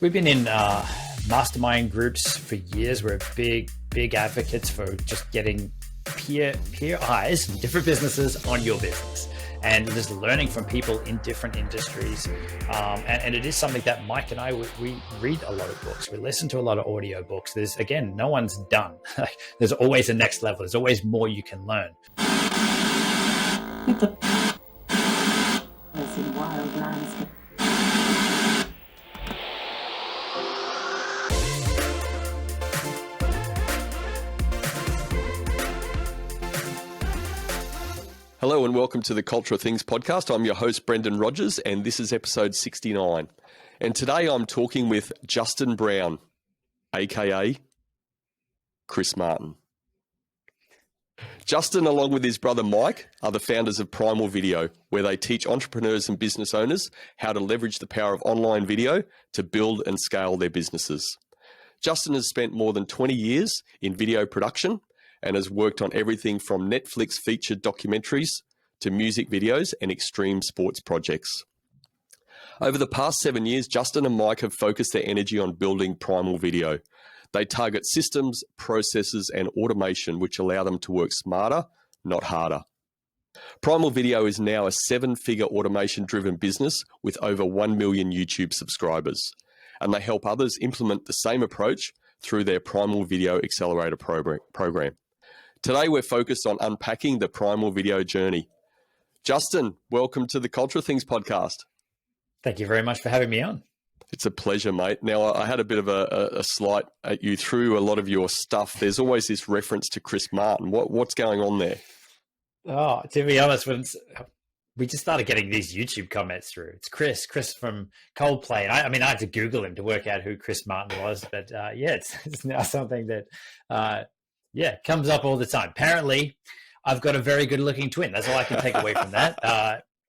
We've been in mastermind groups for years. We're big advocates for just getting peer eyes from different businesses on your business and just learning from people in different industries. And it is something that Mike and I, we read a lot of books. We listen to a lot of audio books. There's, again, no one's done. There's always a next level. There's always more you can learn. Wild landscape. Hello and welcome to the Culture of Things podcast. I'm your host, Brendan Rogers, and this is episode 69. And today I'm talking with Justin Brown, aka Chris Martin. Justin, along with his brother Mike, are the founders of Primal Video, where they teach entrepreneurs and business owners how to leverage the power of online video to build and scale their businesses. Justin has spent more than 20 years in video production and has worked on everything from Netflix featured documentaries to music videos and extreme sports projects. Over the past 7 years, Justin and Mike have focused their energy on building Primal Video. They target systems, processes, and automation which allow them to work smarter, not harder. Primal Video is now a 7-figure automation-driven business with over 1 million YouTube subscribers, and they help others implement the same approach through their Primal Video Accelerator program. Today, we're focused on unpacking the Primal Video journey. Justin, welcome to the Culture of Things podcast. Thank you very much for having me on. It's a pleasure, mate. Now, I had a bit of a slight at you through a lot of your stuff. There's always this reference to Chris Martin. What's going on there? Oh, to be honest, we just started getting these YouTube comments through. It's Chris from Coldplay. And I had to Google him to work out who Chris Martin was. But it's now something that, comes up all the time. Apparently, I've got a very good looking twin. That's all I can take away from that.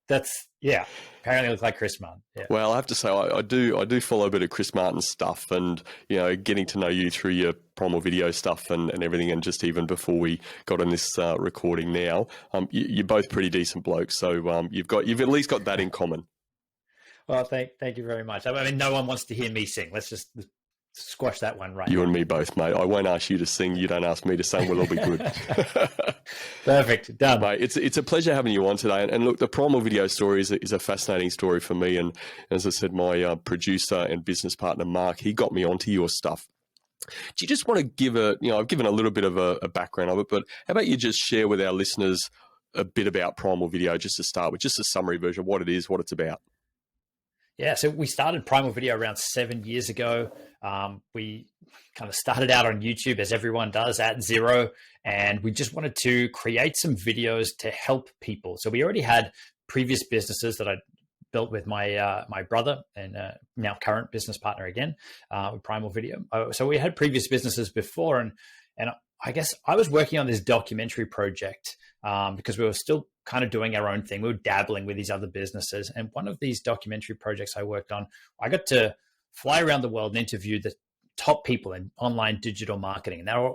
Apparently I look like Chris Martin. Yeah. Well, I have to say, I do follow a bit of Chris Martin stuff and, getting to know you through your Primal Video stuff and everything. And just even before we got on this recording now, you're both pretty decent blokes. So you've at least got that in common. Well, thank you very much. I mean, no one wants to hear me sing. Let's just squash that one right You now. And me both, mate. I won't ask you to sing. You don't ask me to sing. We'll all be good. Perfect. Done. Mate, it's a pleasure having you on today. And look, the Primal Video story is a fascinating story for me. And as I said, my producer and business partner, Mark, he got me onto your stuff. Do you just want to give I've given a little bit of a background of it, but how about you just share with our listeners a bit about Primal Video, just to start with, just a summary version of what it is, what it's about. Yeah, so we started Primal Video around 7 years ago. We kind of started out on YouTube, as everyone does, at zero, and we just wanted to create some videos to help people. So we already had previous businesses that I built with my brother and now current business partner again, with Primal Video. So we had previous businesses before, and I guess I was working on this documentary project because we were still kind of doing our own thing. We were dabbling with these other businesses. And one of these documentary projects I worked on, I got to fly around the world and interview the top people in online digital marketing. And they were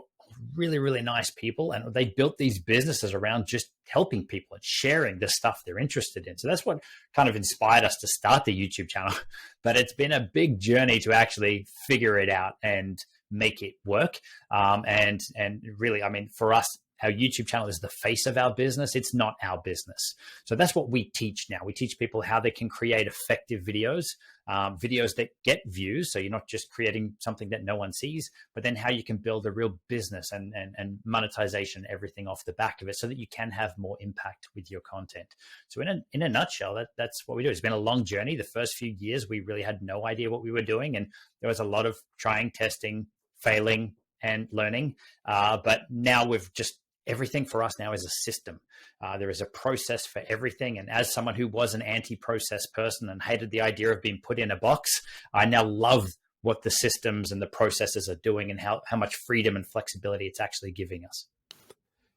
really, really nice people. And they built these businesses around just helping people and sharing the stuff they're interested in. So that's what kind of inspired us to start the YouTube channel. But it's been a big journey to actually figure it out and make it work. And really, I mean, for us, our YouTube channel is the face of our business. It's not our business. So that's what we teach now. We teach people how they can create effective videos, videos that get views. So you're not just creating something that no one sees, but then how you can build a real business and monetization, everything off the back of it, so that you can have more impact with your content. So in a nutshell, that's what we do. It's been a long journey. The first few years, we really had no idea what we were doing. And there was a lot of trying, testing, failing, and learning. But now everything for us now is a system. There is a process for everything. And as someone who was an anti-process person and hated the idea of being put in a box, I now love what the systems and the processes are doing and how much freedom and flexibility it's actually giving us.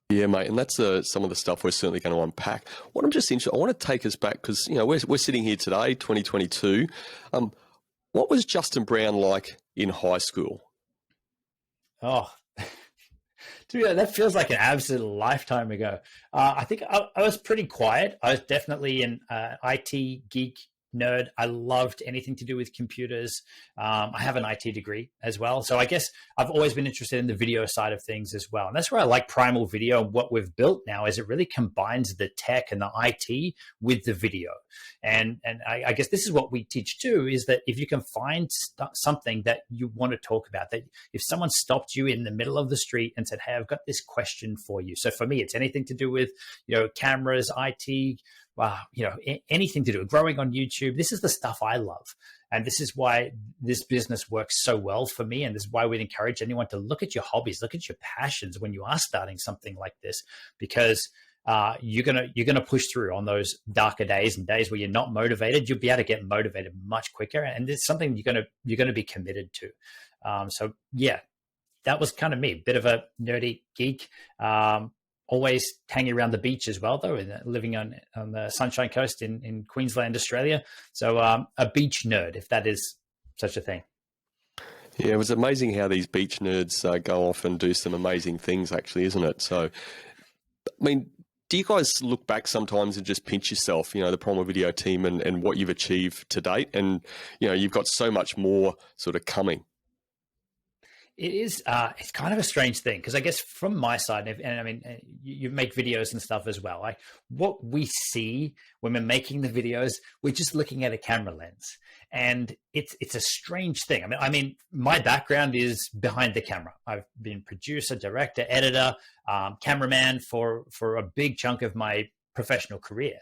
Yeah, mate, and that's some of the stuff we're certainly going to unpack. What I'm just interested, I want to take us back because we're sitting here today, 2022. What was Justin Brown like in high school? Oh, dude, that feels like an absolute lifetime ago. I think I was pretty quiet. I was definitely an IT geek nerd. I loved anything to do with computers. I have an IT degree as well. So I guess I've always been interested in the video side of things as well. And that's where I like Primal Video. And what we've built now is it really combines the tech and the IT with the video. And I guess this is what we teach too, is that if you can find something that you want to talk about, that if someone stopped you in the middle of the street and said, hey, I've got this question for you. So for me, it's anything to do with, cameras, IT, anything to do with growing on YouTube. This is the stuff I love. And this is why this business works so well for me. And this is why we'd encourage anyone to look at your hobbies, look at your passions when you are starting something like this, because you're gonna push through on those darker days and days where you're not motivated. You'll be able to get motivated much quicker, and it's something you're gonna be committed to. So yeah, that was kind of me, bit of a nerdy geek. Always hanging around the beach as well, though, and living on the Sunshine Coast in Queensland, Australia. So a beach nerd, if that is such a thing. Yeah, it was amazing how these beach nerds go off and do some amazing things, actually, isn't it? So, I mean, do you guys look back sometimes and just pinch yourself, the Primal Video team and what you've achieved to date? And, you've got so much more sort of coming. It is, it's kind of a strange thing, because I guess from my side, and I mean, you make videos and stuff as well. Like what we see when we're making the videos, we're just looking at a camera lens, and it's a strange thing. I mean, my background is behind the camera. I've been producer, director, editor, cameraman for a big chunk of my professional career.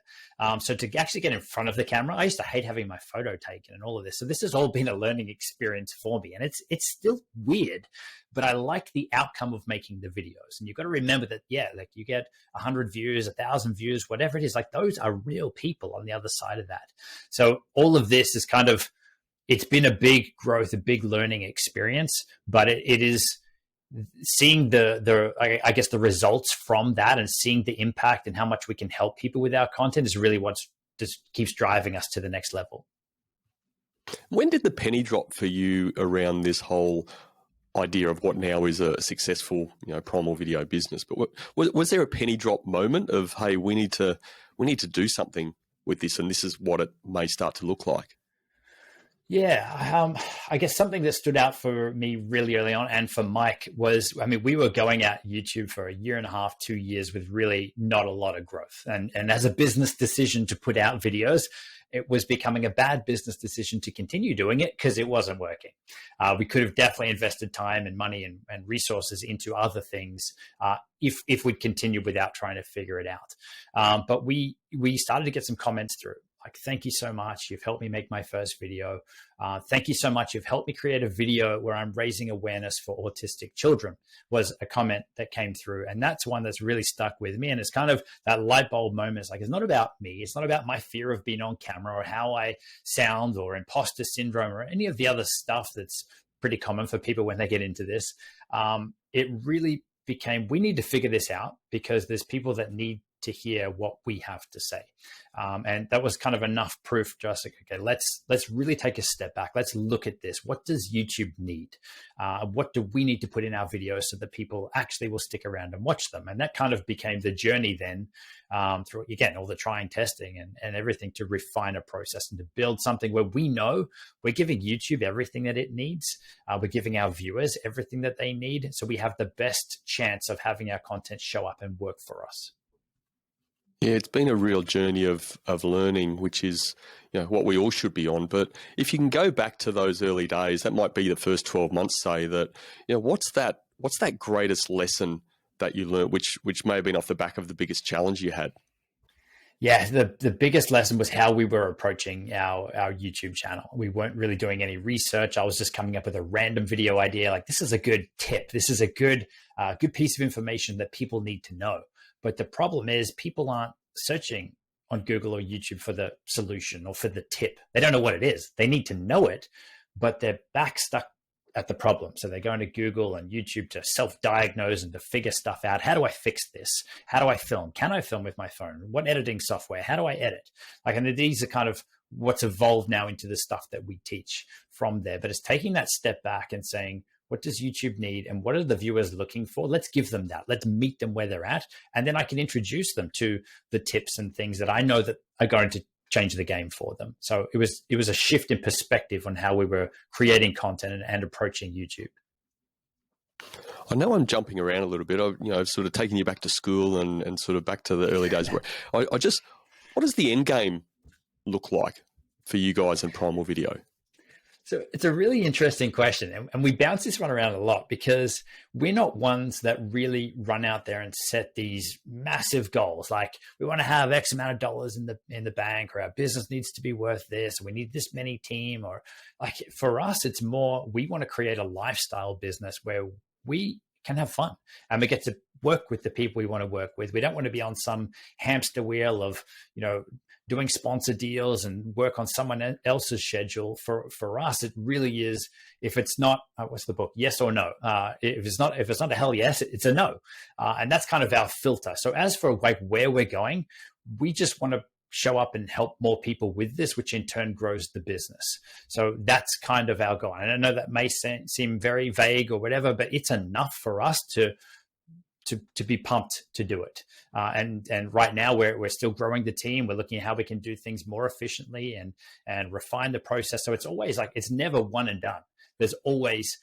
So to actually get in front of the camera, I used to hate having my photo taken and all of this. So this has all been a learning experience for me, and it's still weird, but I like the outcome of making the videos. And you've got to remember that, like you get 100 views, 1,000 views, whatever it is, like those are real people on the other side of that. So all of this is it's been a big growth, a big learning experience, but it is seeing I guess the results from that and seeing the impact and how much we can help people with our content is really what just keeps driving us to the next level. When did the penny drop for you around this whole idea of what now is a successful, Primal Video business? But was there a penny drop moment of, hey, we need to do something with this, and this is what it may start to look like? Yeah, I guess something that stood out for me really early on, and for Mike, was, we were going at YouTube for a year and a half, 2 years with really not a lot of growth. And as a business decision to put out videos, it was becoming a bad business decision to continue doing it because it wasn't working. We could have definitely invested time and money and resources into other things if we'd continued without trying to figure it out. But we started to get some comments through. Like, thank you so much. You've helped me make my first video. Thank you so much. You've helped me create a video where I'm raising awareness for autistic children, was a comment that came through. And that's one that's really stuck with me. And it's kind of that light bulb moment. It's like, it's not about me. It's not about my fear of being on camera or how I sound or imposter syndrome or any of the other stuff that's pretty common for people when they get into this. It really became, we need to figure this out because there's people that need to hear what we have to say. And that was kind of enough proof just like, okay, let's really take a step back. Let's look at this. What does YouTube need? What do we need to put in our videos so that people actually will stick around and watch them? And that kind of became the journey then through, again, all the trying, testing and everything to refine a process and to build something where we know we're giving YouTube everything that it needs. We're giving our viewers everything that they need. So we have the best chance of having our content show up and work for us. Yeah, it's been a real journey of learning, which is what we all should be on. But if you can go back to those early days, that might be the first 12 months, say that, what's that greatest lesson that you learned, which may have been off the back of the biggest challenge you had? Yeah, the biggest lesson was how we were approaching our YouTube channel. We weren't really doing any research. I was just coming up with a random video idea. Like, this is a good tip. This is a good piece of information that people need to know. But the problem is people aren't searching on Google or YouTube for the solution or for the tip. They don't know what it is. They need to know it, but they're back stuck at the problem. So they're going to Google and YouTube to self-diagnose and to figure stuff out. How do I fix this? How do I film? Can I film with my phone? What editing software? How do I edit? And these are kind of what's evolved now into the stuff that we teach from there. But it's taking that step back and saying, what does YouTube need and what are the viewers looking for? Let's give them that. Let's meet them where they're at. And then I can introduce them to the tips and things that I know that are going to change the game for them. So it was a shift in perspective on how we were creating content and approaching YouTube. I know I'm jumping around a little bit. I've sort of taken you back to school and sort of back to the early days. Where what does the end game look like for you guys in Primal Video? So it's a really interesting question. And we bounce this one around a lot because we're not ones that really run out there and set these massive goals. Like we want to have X amount of dollars in the bank, or our business needs to be worth this, or we need this many team, or like for us, it's more, we want to create a lifestyle business where we can have fun and we get to work with the people we want to work with. We don't want to be on some hamster wheel of, doing sponsor deals and work on someone else's schedule. For us, it really is, if it's not, what's the book? Yes or no. If it's not a hell yes, it's a no. And that's kind of our filter. So as for like where we're going, we just want to show up and help more people with this, which in turn grows the business. So that's kind of our goal. And I know that may seem very vague or whatever, but it's enough for us to be pumped to do it. And right now we're still growing the team. We're looking at how we can do things more efficiently and refine the process. So it's always like, it's never one and done. There's always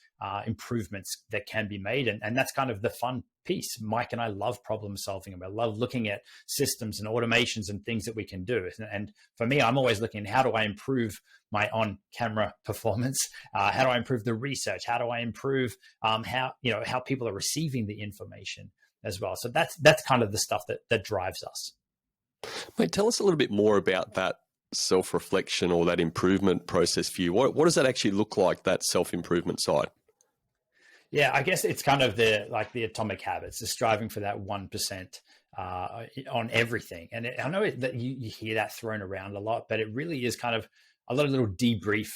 improvements that can be made. And that's kind of the fun piece. Mike and I love problem solving, and we love looking at systems and automations and things that we can do. And for me, I'm always looking, how do I improve my on-camera performance? How do I improve the research? How do I improve how people are receiving the information as well? So that's kind of the stuff that drives us. Mate, tell us a little bit more about that self-reflection or that improvement process for you. What does that actually look like, that self-improvement side? Yeah, I guess it's kind of the atomic habits, the striving for that 1% on everything. And I know that you hear that thrown around a lot, but it really is kind of a lot of little debrief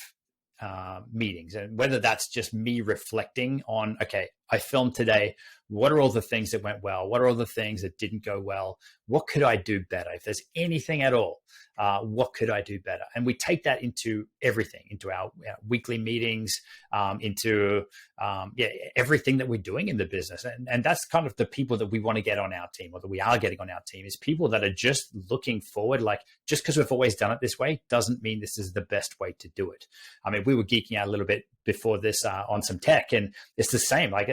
meetings. And whether that's just me reflecting on, okay, I filmed today. What are all the things that went well? What are all the things that didn't go well? What could I do better? If there's anything at all, what could I do better? And we take that into everything, into our weekly meetings, into everything that we're doing in the business. And that's kind of the people that we want to get on our team, or that we are getting on our team, is people that are just looking forward. Like, just because we've always done it this way doesn't mean this is the best way to do it. I mean, we were geeking out a little bit before this on some tech, and it's the same. Like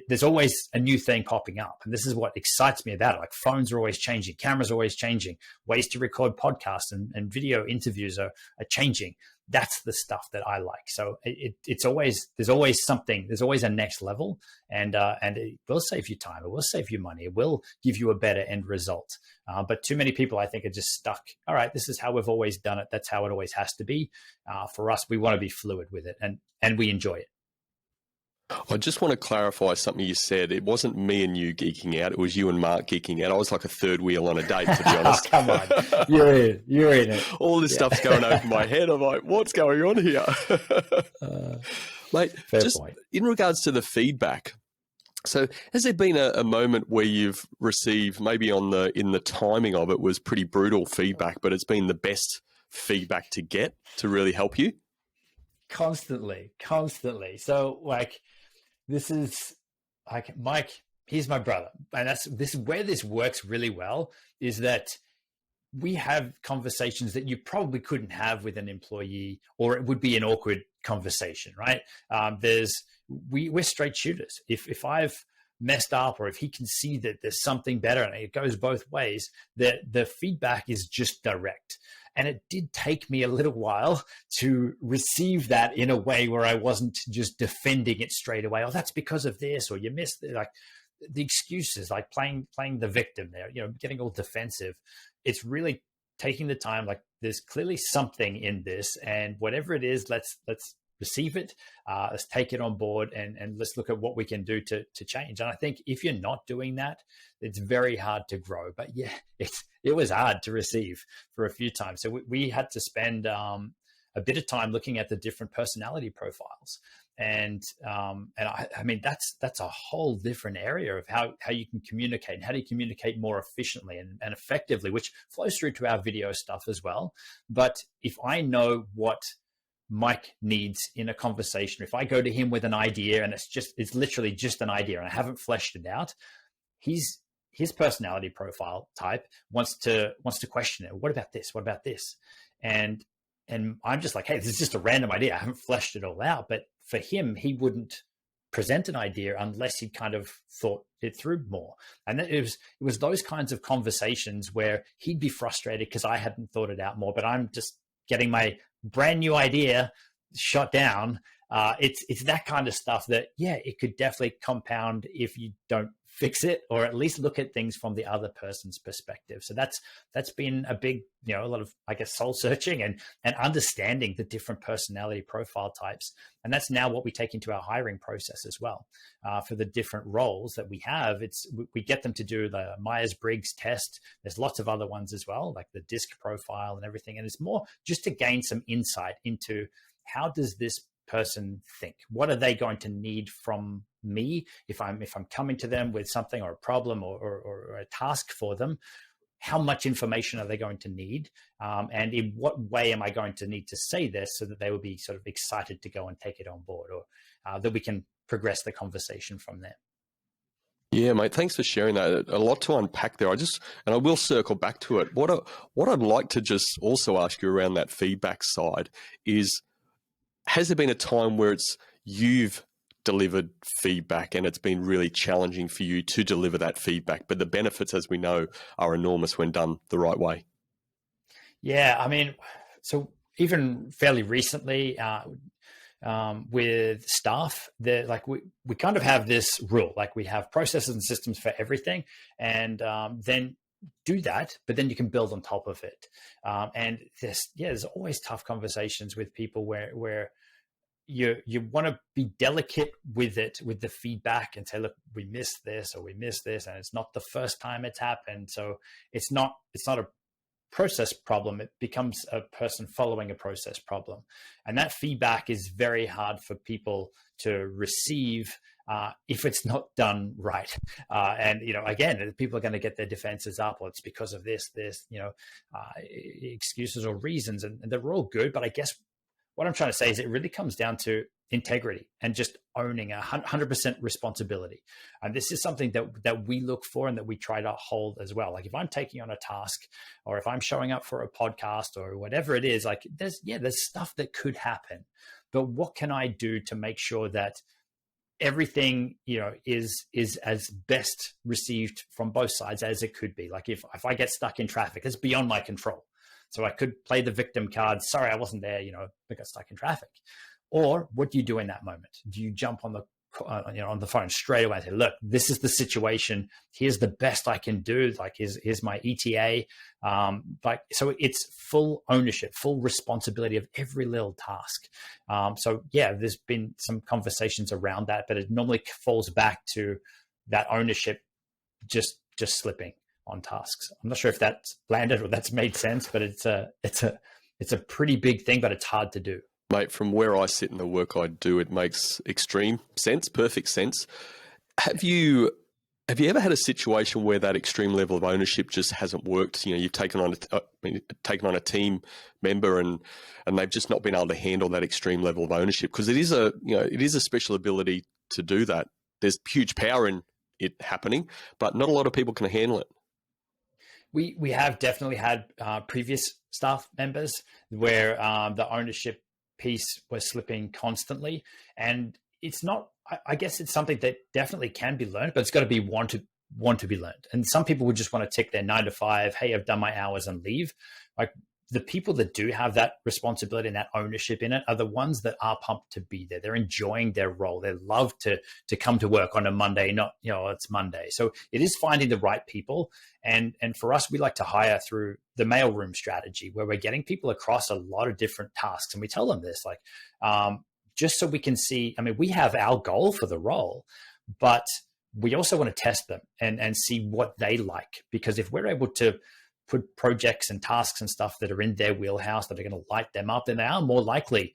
there's always a new thing popping up, and this is what excites me about it. Like, phones are always changing, cameras are always changing, ways to record podcasts and video interviews are changing. That's the stuff that I like. So there's always something, there's always a next level, and it will save you time, it will save you money, it will give you a better end result. But too many people, I think, are just stuck. All right, this is how we've always done it. That's how it always has to be. For us, we want to be fluid with it, and we enjoy it. I just want to clarify something you said. It wasn't me and you geeking out. It was you and Mark geeking out. I was like a third wheel on a date, to be honest. Come on. You're in it. All this stuff's going over my head. I'm like, what's going on here? Mate, just point. In regards to the feedback, so has there been a moment where you've received, maybe in the timing of it was pretty brutal feedback, but it's been the best feedback to get to really help you? Constantly. So like, this is like, Mike, he's my brother. And this is where this works really well, is that we have conversations that you probably couldn't have with an employee, or it would be an awkward conversation, right? We're straight shooters. If I've messed up, or if he can see that there's something better, and it goes both ways, the feedback is just direct. And it did take me a little while to receive that in a way where I wasn't just defending it straight away. Oh, that's because of this, or you missed it. Like, the excuses, like playing the victim there, getting all defensive. It's really taking the time, like, there's clearly something in this, and whatever it is, let's receive it. Let's take it on board, and let's look at what we can do to change. And I think if you're not doing that, it's very hard to grow. But yeah, it was hard to receive for a few times. So we had to spend a bit of time looking at the different personality profiles. And I mean, that's a whole different area of how you can communicate, and how do you communicate more efficiently and effectively, which flows through to our video stuff as well. But if I know what Mike needs in a conversation, if I go to him with an idea and it's literally just an idea and I haven't fleshed it out, he's his personality profile type wants to question it. What about this? What about this? And I'm just like, hey, this is just a random idea. I haven't fleshed it all out. But for him, he wouldn't present an idea unless he kind of thought it through more. And it was those kinds of conversations where he'd be frustrated because I hadn't thought it out more, but I'm just getting my brand new idea shot down. It's that kind of stuff that, yeah, it could definitely compound if you don't fix it, or at least look at things from the other person's perspective. So that's been a big, a lot of, I guess, soul searching and understanding the different personality profile types. And that's now what we take into our hiring process as well. For the different roles that we have, we get them to do the Myers-Briggs test. There's lots of other ones as well, like the DISC profile and everything. And it's more just to gain some insight into how does this person think? What are they going to need from me if I'm coming to them with something or a problem or a task for them? How much information are they going to need? And in what way am I going to need to say this so that they will be sort of excited to go and take it on board, or that we can progress the conversation from there? Yeah, mate, thanks for sharing that. A lot to unpack there. And I will circle back to it. What I'd like to just also ask you around that feedback side is, has there been a time where you've delivered feedback and it's been really challenging for you to deliver that feedback, but the benefits, as we know, are enormous when done the right way? Yeah, I mean, so even fairly recently with staff, we kind of have this rule, like we have processes and systems for everything, and then do that, but then you can build on top of it. And there's always tough conversations with people where you want to be delicate with it, with the feedback, and say, look, we missed this or we missed this, and it's not the first time it's happened. So it's not a process problem. It becomes a person following a process problem. And that feedback is very hard for people to receive if it's not done right. And, again, people are going to get their defenses up, or it's because of this, excuses or reasons, and they're all good. But I guess what I'm trying to say is it really comes down to integrity and just owning 100% responsibility. And this is something that we look for and that we try to hold as well. Like if I'm taking on a task, or if I'm showing up for a podcast or whatever it is, like there's stuff that could happen, but what can I do to make sure that everything, is as best received from both sides as it could be? Like if I get stuck in traffic, it's beyond my control. So I could play the victim card. Sorry, I wasn't there, I got stuck in traffic. Or what do you do in that moment? Do you jump on the phone straight away and say, look, this is the situation. Here's the best I can do. Like, here's my ETA. So it's full ownership, full responsibility of every little task. So yeah, there's been some conversations around that, but it normally falls back to that ownership just slipping on tasks. I'm not sure if that's landed or that's made sense, but it's a pretty big thing, but it's hard to do. Mate, from where I sit in the work I do, it makes extreme sense, perfect sense. Have you ever had a situation where that extreme level of ownership just hasn't worked? You've taken on a team member and they've just not been able to handle that extreme level of ownership, because it is a special ability to do that. There's huge power in it happening, but not a lot of people can handle it. We have definitely had previous staff members where the ownership piece was slipping constantly, and it's not. I guess it's something that definitely can be learned, but it's got to be want to be learned. And some people would just want to tick their 9 to 5. Hey, I've done my hours and leave. Like the people that do have that responsibility and that ownership in it are the ones that are pumped to be there. They're enjoying their role. They love to come to work on a Monday, not, it's Monday. So it is finding the right people. And for us, we like to hire through the mailroom strategy, where we're getting people across a lot of different tasks. And we tell them this, like, just so we can see, we have our goal for the role, but we also want to test them and see what they like. Because if we're able to put projects and tasks and stuff that are in their wheelhouse that are going to light them up, then they are more likely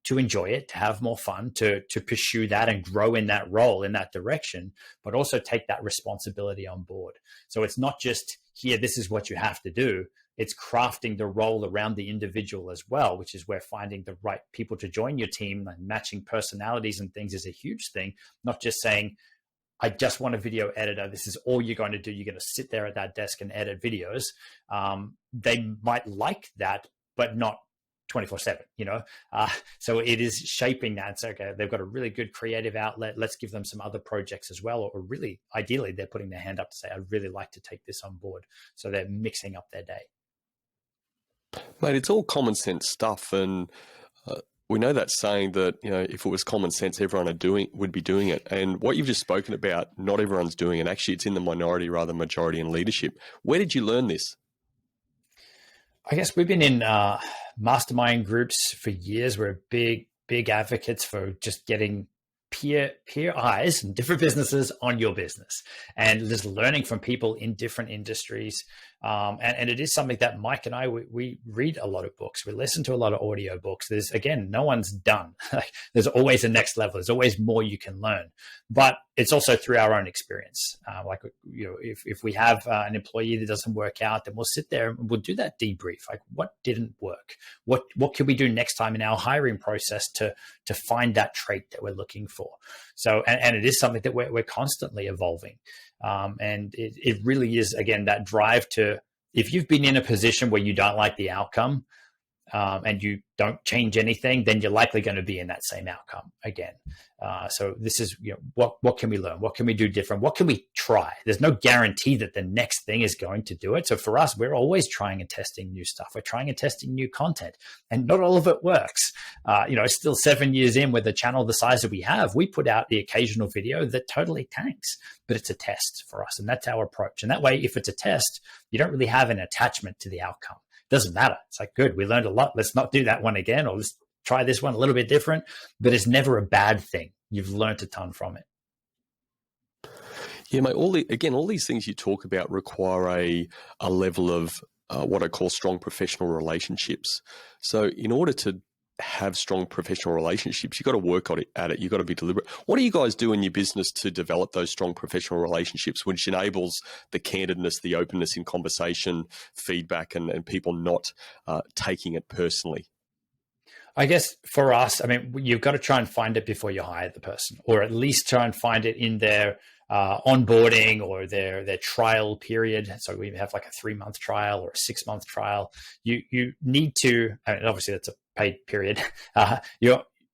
to enjoy it, to have more fun, to pursue that and grow in that role, in that direction, but also take that responsibility on board. So it's not just here, this is what you have to do. It's crafting the role around the individual as well, which is where finding the right people to join your team and matching personalities and things is a huge thing. Not just saying, I just want a video editor. This is all you're going to do. You're going to sit there at that desk and edit videos. They might like that, but not 24/7, so it is shaping that. So, okay, they've got a really good creative outlet. Let's give them some other projects as well. Or really, ideally, they're putting their hand up to say, I'd really like to take this on board. So they're mixing up their day. Mate, it's all common sense stuff. And we know that saying that, if it was common sense, everyone would be doing it. And what you've just spoken about, not everyone's doing it. Actually, it's in the minority rather than majority in leadership. Where did you learn this? I guess we've been in mastermind groups for years. We're big advocates for just getting peer eyes and different businesses on your business, and just learning from people in different industries. And it is something that Mike and I, we read a lot of books. We listen to a lot of audio books. There's, again, no one's done. There's always a next level. There's always more you can learn, but it's also through our own experience. If we have an employee that doesn't work out, then we'll sit there and we'll do that debrief. Like, what didn't work? What can we do next time in our hiring process to find that trait that we're looking for? So, and it is something that we're constantly evolving. And it really is, again, that drive to, if you've been in a position where you don't like the outcome, and you don't change anything, then you're likely going to be in that same outcome again. So this is, what can we learn? What can we do different? What can we try? There's no guarantee that the next thing is going to do it. So for us, we're always trying and testing new stuff. We're trying and testing new content, and not all of it works. It's still 7 years in with a channel the size that we have. We put out the occasional video that totally tanks, but it's a test for us. And that's our approach. And that way, if it's a test, you don't really have an attachment to the outcome. Doesn't matter. It's like, good, we learned a lot. Let's not do that one again, or let's try this one a little bit different. But it's never a bad thing. You've learned a ton from it. Yeah, mate. All these things you talk about require a level of what I call strong professional relationships. So in order to have strong professional relationships, you've got to work at it. You've got to be deliberate. What do you guys do in your business to develop those strong professional relationships, which enables the candidness, the openness in conversation, feedback, and people not taking it personally? I guess for us, you've got to try and find it before you hire the person, or at least try and find it in their onboarding or their trial period. So we have like a 3-month trial or a 6-month trial. You need to, obviously that's a paid period.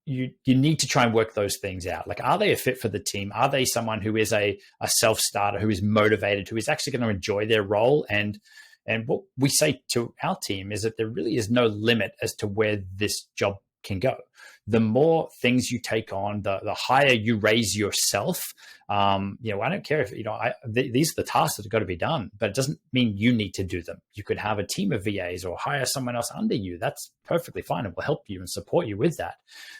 You need to try and work those things out. Like, are they a fit for the team? Are they someone who is a self-starter, who is motivated, who is actually going to enjoy their role? And what we say to our team is that there really is no limit as to where this job can go. The more things you take on, the higher you raise yourself. I don't care if, these are the tasks that have got to be done, but it doesn't mean you need to do them. You could have a team of VAs or hire someone else under you. That's perfectly fine, and will help you and support you with that.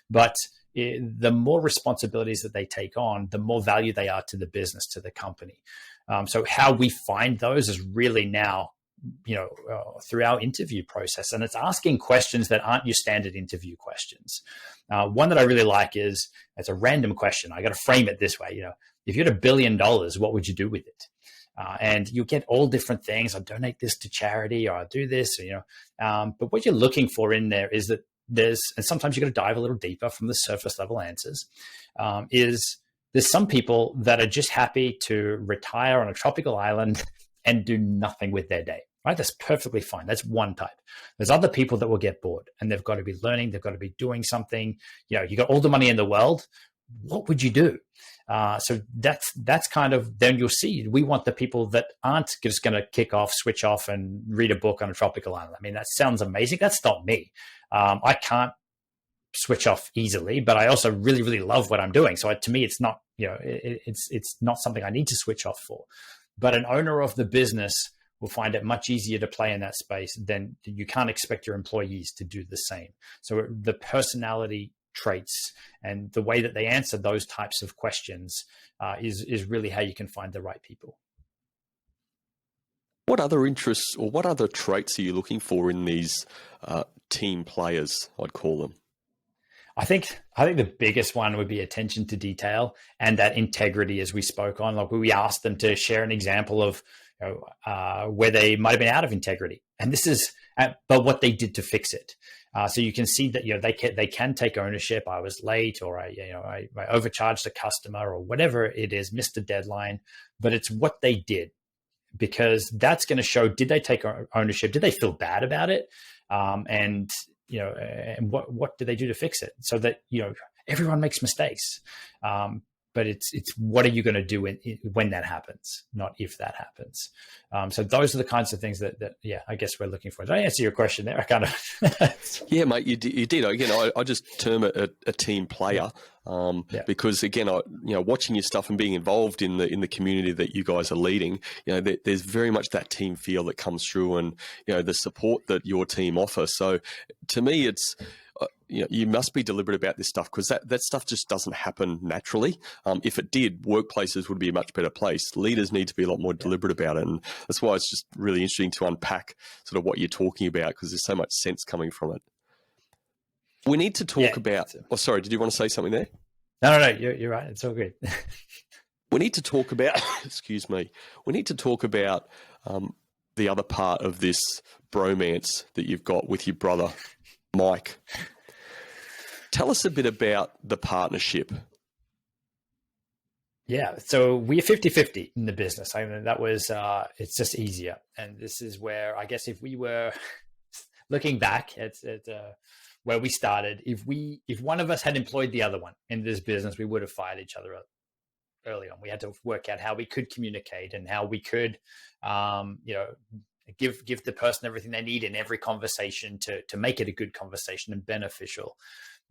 But the more responsibilities that they take on, the more value they are to the business, to the company. So how we find those is really now, through our interview process. And it's asking questions that aren't your standard interview questions. One that I really like is, it's a random question. I got to frame it this way. If you had $1 billion, what would you do with it? And you get all different things. I'll donate this to charity, or I'll do this, but what you're looking for in there is that and sometimes you got to dive a little deeper from the surface level answers, there's some people that are just happy to retire on a tropical island and do nothing with their day. Right? That's perfectly fine. That's one type. There's other people that will get bored, and they've got to be learning. They've got to be doing something. You got all the money in the world. What would you do? So that's kind of, then you'll see, we want the people that aren't just going to kick off, switch off, and read a book on a tropical island. That sounds amazing. That's not me. I can't switch off easily, but I also really, really love what I'm doing. So to me, it's not, it's not something I need to switch off for. But an owner of the business will find it much easier to play in that space. Than you can't expect your employees to do the same. So the personality traits and the way that they answer those types of questions is really how you can find the right people. What other interests or what other traits are you looking for in these team players, I'd call them? I think the biggest one would be attention to detail and that integrity, as we spoke on. Like, we asked them to share an example of where they might have been out of integrity. And this is, but what they did to fix it. So you can see that, they can take ownership. I was late, or I overcharged a customer, or whatever it is, missed a deadline, but it's what they did, because that's going to show, did they take ownership? Did they feel bad about it? And what do they do to fix it? So that, everyone makes mistakes. But it's what are you going to do when that happens, not if that happens. So those are the kinds of things that I guess we're looking for. Did I answer your question there? I kind of Yeah, mate, you did. Again, I just term it a team player, because again, watching your stuff and being involved in the community that you guys are leading, there's very much that team feel that comes through, and the support that your team offers. So to me, it's you must be deliberate about this stuff, because that stuff just doesn't happen naturally. If it did, workplaces would be a much better place. Leaders need to be a lot more deliberate about it. And that's why it's just really interesting to unpack sort of what you're talking about, because there's so much sense coming from it. We need to talk about, sorry, did you want to say something there? No, you're right. It's all good. We need to talk about, excuse me, we need to talk about the other part of this bromance that you've got with your brother, Mike. Tell us a bit about the partnership. Yeah, so we're 50-50 in the business. I mean, that was, it's just easier. And this is where, I guess, if we were looking back at where we started, if one of us had employed the other one in this business, we would have fired each other up early on. We had to work out how we could communicate and how we could, give the person everything they need in every conversation to make it a good conversation and beneficial.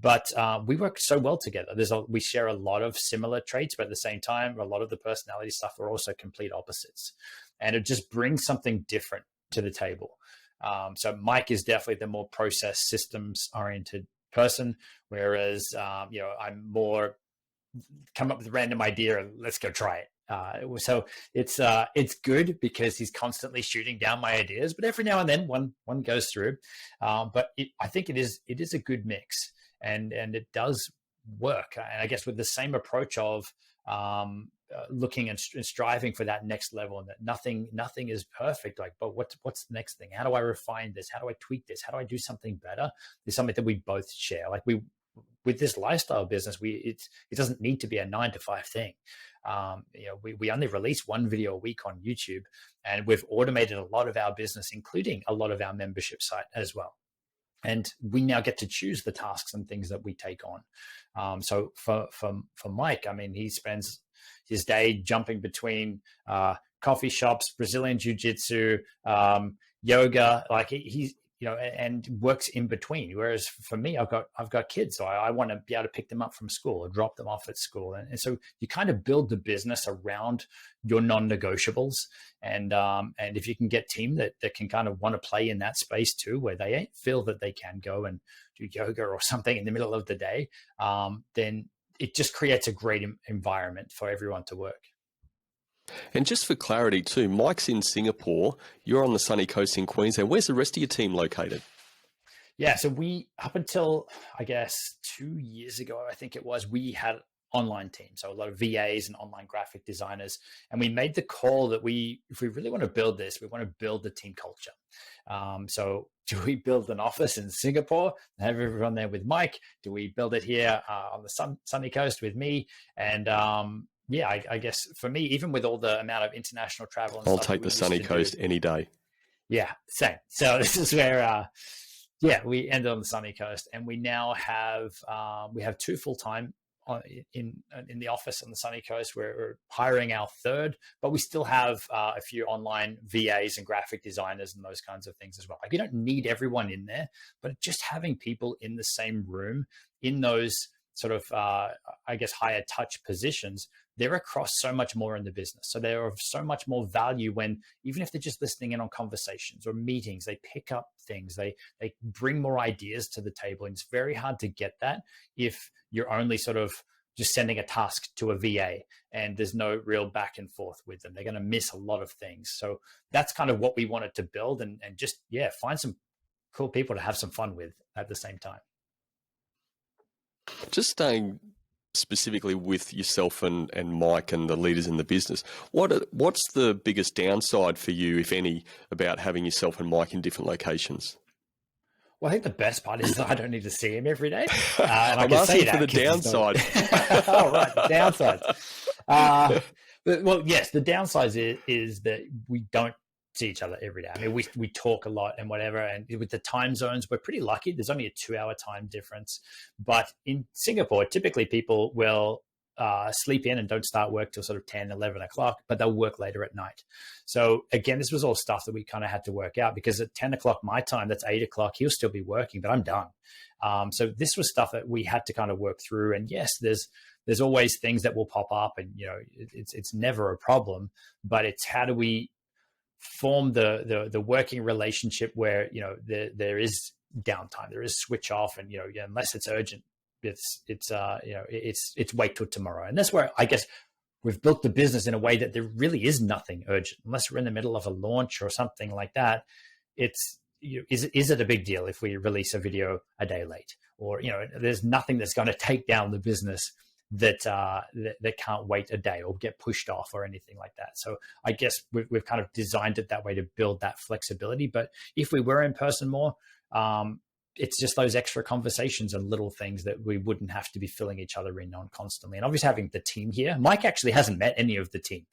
But we work so well together. We share a lot of similar traits, but at the same time, a lot of the personality stuff are also complete opposites. And it just brings something different to the table. So Mike is definitely the more process systems oriented person, whereas, I'm more come up with a random idea and let's go try it. So it's good because he's constantly shooting down my ideas, but every now and then one goes through. But I think it is a good mix, and it does work. And I guess with the same approach of looking and striving for that next level, and that nothing is perfect. Like, but what's the next thing? How do I refine this? How do I tweak this? How do I do something better? It's something that we both share. Like with this lifestyle business, it doesn't need to be a 9-to-5 thing. We only release one video a week on YouTube, and we've automated a lot of our business, including a lot of our membership site as well. And we now get to choose the tasks and things that we take on. So for Mike, I mean, he spends his day jumping between coffee shops, Brazilian jiu-jitsu, yoga, like he's, and works in between. Whereas for me, I've got kids, so I want to be able to pick them up from school or drop them off at school. And so you kind of build the business around your non-negotiables. And if you can get team that can kind of want to play in that space too, where they feel that they can go and do yoga or something in the middle of the day, then it just creates a great environment for everyone to work. And just for clarity too, Mike's in Singapore, you're on the sunny coast in Queensland. Where's the rest of your team located? Yeah, so we, up until, I guess, 2 years ago, I think it was, we had online teams. So a lot of VAs and online graphic designers. And we made the call that if we really want to build this, we want to build the team culture. So do we build an office in Singapore and have everyone there with Mike? Do we build it here on the sunny coast with me? And I guess for me, even with all the amount of international travel, and I'll take the sunny coast any day. Yeah, same. So this is where, we ended on the sunny coast, and we now have two full-time in the office on the sunny coast. We're hiring our third, but we still have a few online VAs and graphic designers and those kinds of things as well. Like, you don't need everyone in there, but just having people in the same room in those sort of, higher touch positions, they're across so much more in the business. So they're of so much more value when, even if they're just listening in on conversations or meetings, they pick up things, they bring more ideas to the table. And it's very hard to get that if you're only sort of just sending a task to a VA and there's no real back and forth with them. They're going to miss a lot of things. So that's kind of what we wanted to build, and just, find some cool people to have some fun with at the same time. Just staying specifically with yourself and Mike and the leaders in the business, what's the biggest downside for you, if any, about having yourself and Mike in different locations? Well, I think the best part is that I don't need to see him every day. And I'm asking for the downside. Oh, right, the downside. Well, yes, the downside is that we don't see each other every day. I mean, we talk a lot and whatever, and with the time zones, we're pretty lucky. There's only a 2-hour time difference. But in Singapore, typically people will sleep in and don't start work till sort of 10, 11 o'clock, but they'll work later at night. So again, this was all stuff that we kind of had to work out, because at 10 o'clock my time, that's 8 o'clock, he'll still be working, but I'm done. So this was stuff that we had to kind of work through. And yes, there's always things that will pop up, and it's never a problem, but it's how do we form the working relationship where there is downtime, there is switch off, and unless it's urgent, it's wait till tomorrow. And that's where I guess we've built the business in a way that there really is nothing urgent unless we're in the middle of a launch or something like that. Is it a big deal if we release a video a day late, or there's nothing that's going to take down the business that can't wait a day or get pushed off or anything like that. So I guess we've kind of designed it that way to build that flexibility. But if we were in person more, it's just those extra conversations and little things that we wouldn't have to be filling each other in on constantly. And obviously having the team here, Mike actually hasn't met any of the team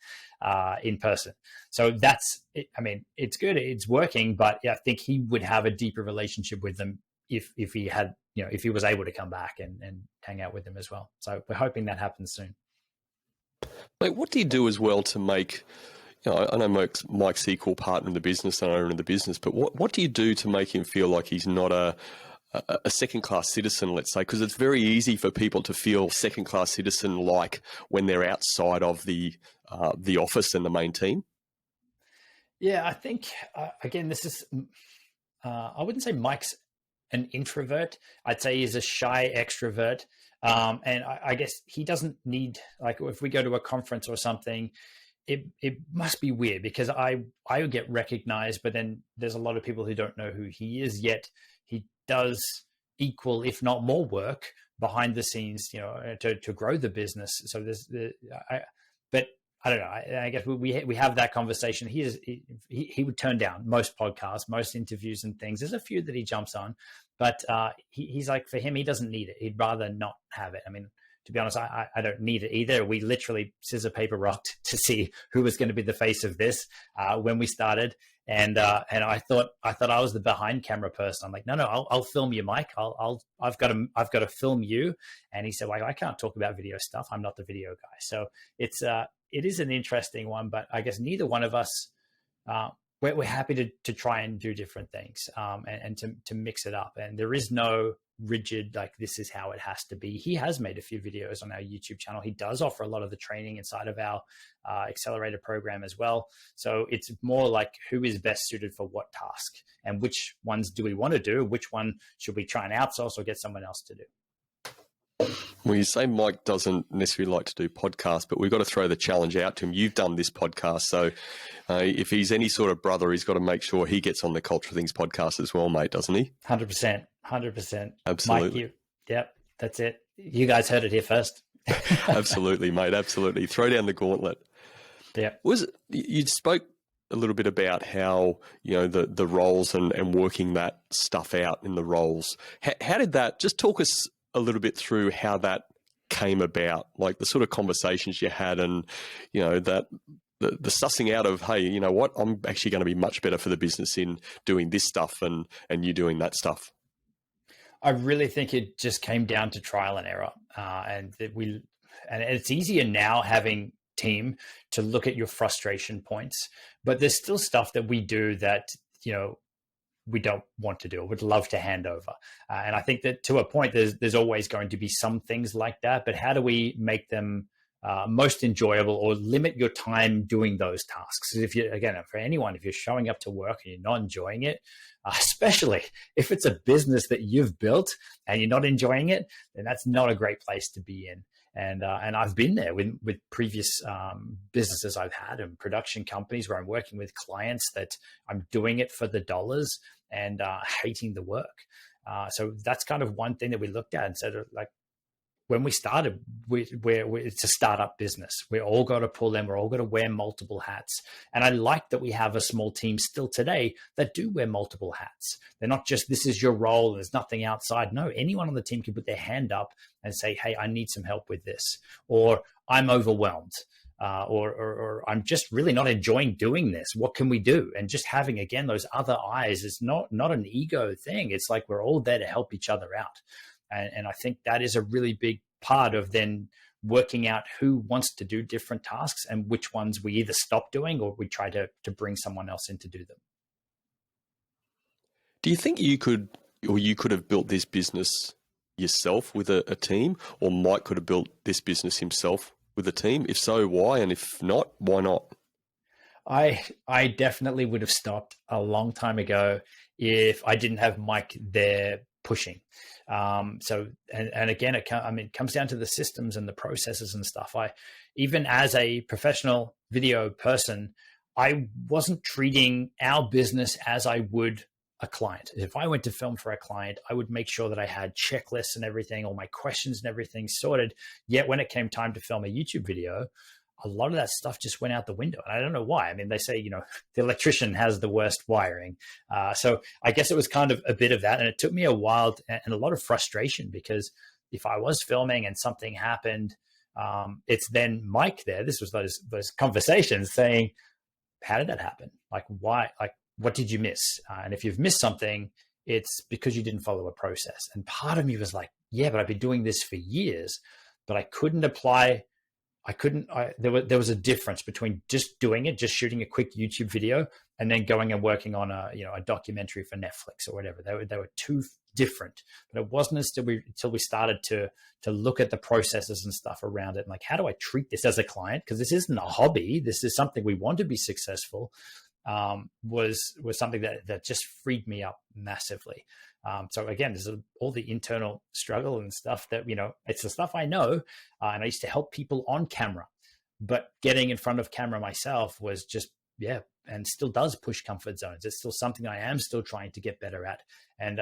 in person. So that's, I mean, it's good, it's working, but I think he would have a deeper relationship with them if he had, if he was able to come back and hang out with them as well. So we're hoping that happens soon. Like, what do you do as well to make, I know Mike's equal partner in the business and owner in the business, but what do you do to make him feel like he's not a second-class citizen, let's say? Because it's very easy for people to feel second-class citizen-like when they're outside of the office and the main team. Yeah, I think, again, this is, I wouldn't say Mike's an introvert. I'd say he's a shy extrovert. And I guess he doesn't need, like, if we go to a conference or something, it must be weird because I would get recognized, but then there's a lot of people who don't know who he is, yet he does equal, if not more work behind the scenes, to grow the business. So but I don't know. I guess we have that conversation. He would turn down most podcasts, most interviews and things. There's a few that he jumps on, but he's like, for him, he doesn't need it. He'd rather not have it. I mean, to be honest, I don't need it either. We literally scissor, paper, rocked to see who was going to be the face of this when we started. And I thought I was the behind camera person. I'm like, no, I'll film you, Mike. I've got to film you. And he said, well, I can't talk about video stuff. I'm not the video guy. So it is an interesting one, but I guess neither one of us, we're happy to try and do different things and to mix it up. And there is no rigid, like, this is how it has to be. He has made a few videos on our YouTube channel. He does offer a lot of the training inside of our accelerator program as well. So it's more like who is best suited for what task and which ones do we want to do? Which one should we try and outsource or get someone else to do? Well, you say Mike doesn't necessarily like to do podcasts, but we've got to throw the challenge out to him. You've done this podcast, so if he's any sort of brother, he's got to make sure he gets on the Culture Things podcast as well, mate, doesn't he? 100%. Absolutely. Mike, yep, that's it. You guys heard it here first. Absolutely, mate. Absolutely. Throw down the gauntlet. Yeah. You spoke a little bit about how, the roles and working that stuff out in the roles. How did that, just talk us a little bit through how that came about, like the sort of conversations you had and, that the sussing out of, hey, you know what, I'm actually going to be much better for the business in doing this stuff and you doing that stuff. I really think it just came down to trial and error. And it's easier now having team to look at your frustration points, but there's still stuff that we do that, we don't want to do or would love to hand over. And I think that to a point, there's always going to be some things like that, but how do we make them most enjoyable or limit your time doing those tasks? If you, again, for anyone, if you're showing up to work and you're not enjoying it, especially if it's a business that you've built and you're not enjoying it, then that's not a great place to be in. And I've been there with previous businesses I've had and production companies where I'm working with clients that I'm doing it for the dollars and hating the work. So that's kind of one thing that we looked at and said, like, when we started, it's a startup business. We all got to pull in. We're all got to wear multiple hats. And I like that we have a small team still today that do wear multiple hats. They're not just, this is your role, there's nothing outside. No, anyone on the team can put their hand up and say, hey, I need some help with this, or I'm overwhelmed. Or I'm just really not enjoying doing this. What can we do? And just having, again, those other eyes is not an ego thing. It's like we're all there to help each other out. And I think that is a really big part of then working out who wants to do different tasks and which ones we either stop doing or we try to bring someone else in to do them. Do you think you could have built this business yourself with a team, or Mike could have built this business himself with a team? If so, why? And if not, why not? I definitely would have stopped a long time ago if I didn't have Mike there pushing. So again, it comes down to the systems and the processes and stuff. Even as a professional video person, I wasn't treating our business as I would a client. If I went to film for a client, I would make sure that I had checklists and everything, all my questions and everything sorted. Yet when it came time to film a YouTube video, a lot of that stuff just went out the window. And I don't know why. I mean, they say, the electrician has the worst wiring. So I guess it was kind of a bit of that. And it took me a while and a lot of frustration, because if I was filming and something happened, it's then Mike there. This was those conversations saying, how did that happen? Like, why? Like, what did you miss? And if you've missed something, it's because you didn't follow a process. And part of me was like, yeah, but I've been doing this for years, but I couldn't apply. There was a difference between just doing it, just shooting a quick YouTube video, and then going and working on a documentary for Netflix or whatever. They were two different. But it wasn't until we started to look at the processes and stuff around it, and like, how do I treat this as a client? Because this isn't a hobby. This is something we want to be successful. Was something that just freed me up massively. So again, there's all the internal struggle and stuff that, it's the stuff I know. And I used to help people on camera, but getting in front of camera myself was just, and still does push comfort zones. It's still something I am still trying to get better at. And,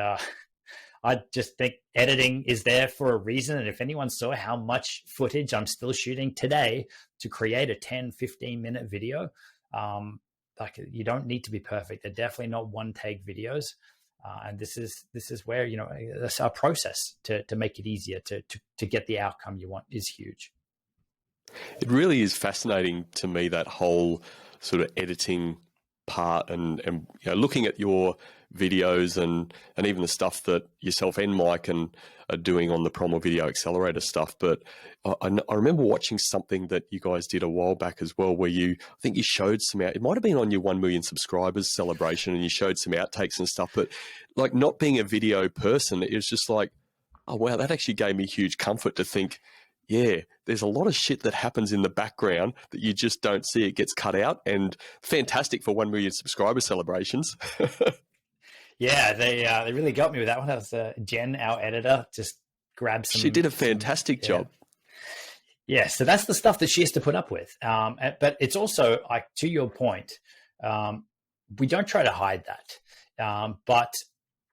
I just think editing is there for a reason. And if anyone saw how much footage I'm still shooting today to create a 10, 15-minute video, like, you don't need to be perfect. They're definitely not one take videos. And this is where, that's our process to make it easier to get the outcome you want is huge. It really is fascinating to me, that whole sort of editing part, and looking at your videos and even the stuff that yourself and Mike are doing on the Primal Video Accelerator stuff. But I remember watching something that you guys did a while back as well, where I think you showed some it might have been on your 1 million subscribers celebration, and you showed some outtakes and stuff. But like, not being a video person, it was just like, oh wow, that actually gave me huge comfort to think, yeah, there's a lot of shit that happens in the background that you just don't see. It gets cut out, and fantastic for 1 million subscriber celebrations. Yeah, they really got me with that one. That was Jen, our editor, just grabbed some. She did a fantastic job. Yeah, so that's the stuff that she has to put up with. But it's also, like, to your point, we don't try to hide that. But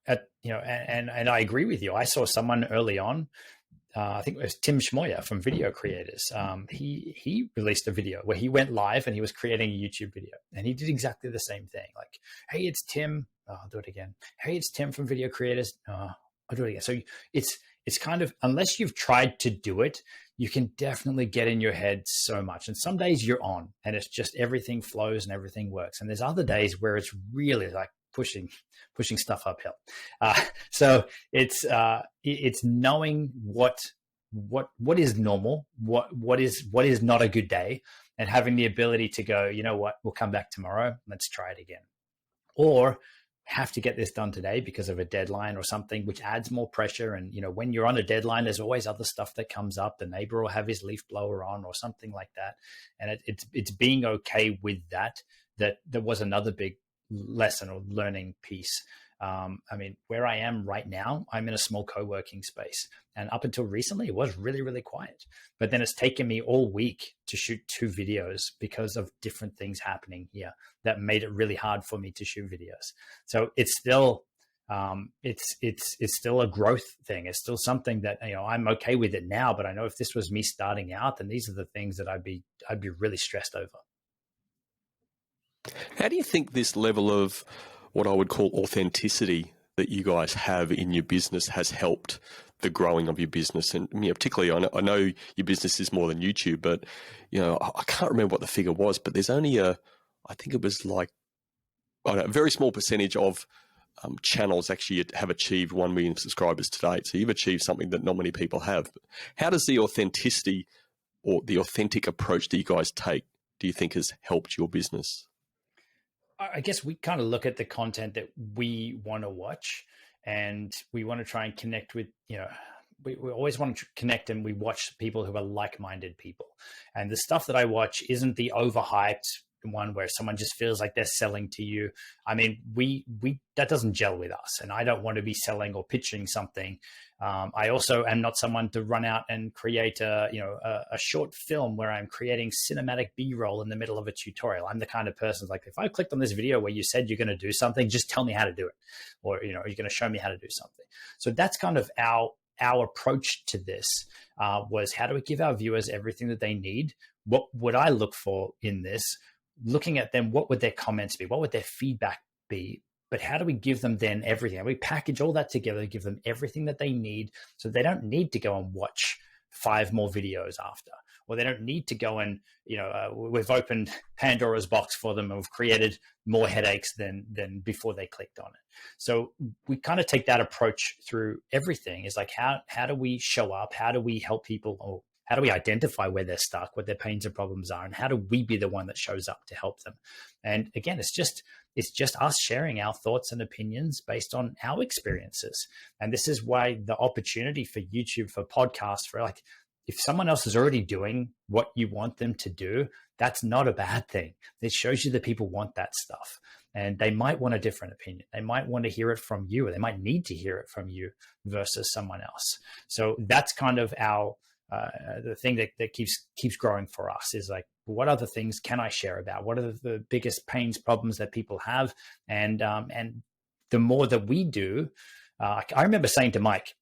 and I agree with you. I saw someone early on. I think it was Tim Schmoyer from Video Creators. He released a video where he went live and he was creating a YouTube video, and he did exactly the same thing. Like, hey, it's Tim. Oh, I'll do it again. Hey, it's Tim from Video Creators. Oh, I'll do it again. So it's kind of, unless you've tried to do it, you can definitely get in your head so much. And some days you're on and it's just everything flows and everything works. And there's other days where it's really like pushing stuff uphill. So it's knowing what is normal, what is not a good day, and having the ability to go, you know what, we'll come back tomorrow. Let's try it again. Or have to get this done today because of a deadline or something, which adds more pressure. And, when you're on a deadline, there's always other stuff that comes up. The neighbor will have his leaf blower on or something like that. And it's being okay with that. That was another big lesson or learning piece. I mean, where I am right now, I'm in a small co-working space, and up until recently, it was really, really quiet. But then it's taken me all week to shoot 2 videos because of different things happening here that made it really hard for me to shoot videos. So it's still, it's still a growth thing. It's still something that, I'm okay with it now, but I know if this was me starting out, then these are the things that I'd be really stressed over. How do you think this level of what I would call authenticity that you guys have in your business has helped the growing of your business? And particularly, I know your business is more than YouTube, but I can't remember what the figure was, but there's only I think it was like a very small percentage of channels actually have achieved 1 million subscribers to date. So you've achieved something that not many people have. How does the authenticity or the authentic approach that you guys take, do you think has helped your business? I guess we kind of look at the content that we want to watch, and we want to try and connect with, we always want to connect, and we watch people who are like-minded people. And the stuff that I watch isn't the overhyped one where someone just feels like they're selling to you. I mean, we that doesn't gel with us, and I don't want to be selling or pitching something. I also am not someone to run out and create a short film where I'm creating cinematic B-roll in the middle of a tutorial. I'm the kind of person like, if I clicked on this video where you said you're going to do something, just tell me how to do it, or you're going to show me how to do something. So that's kind of our approach to this, was how do we give our viewers everything that they need? What would I look for in this? Looking at them, what would their comments be? What would their feedback be? But how do we give them then everything? How do we package all that together, give them everything that they need, so they don't need to go and watch 5 more videos after, or they don't need to go and, we've opened Pandora's box for them and we've created more headaches than before they clicked on it. So we kind of take that approach through everything. Is like, how do we show up? How do we help people? Or how do we identify where they're stuck, what their pains and problems are, and how do we be the one that shows up to help them? And again, it's just us sharing our thoughts and opinions based on our experiences. And this is why the opportunity for YouTube, for podcasts, for like, if someone else is already doing what you want them to do, that's not a bad thing. It shows you that people want that stuff, and they might want a different opinion. They might want to hear it from you, or they might need to hear it from you versus someone else. So that's kind of our the thing that keeps growing for us, is like, what other things can I share about? What are the biggest pains, problems that people have? And the more that we do, I remember saying to Mike,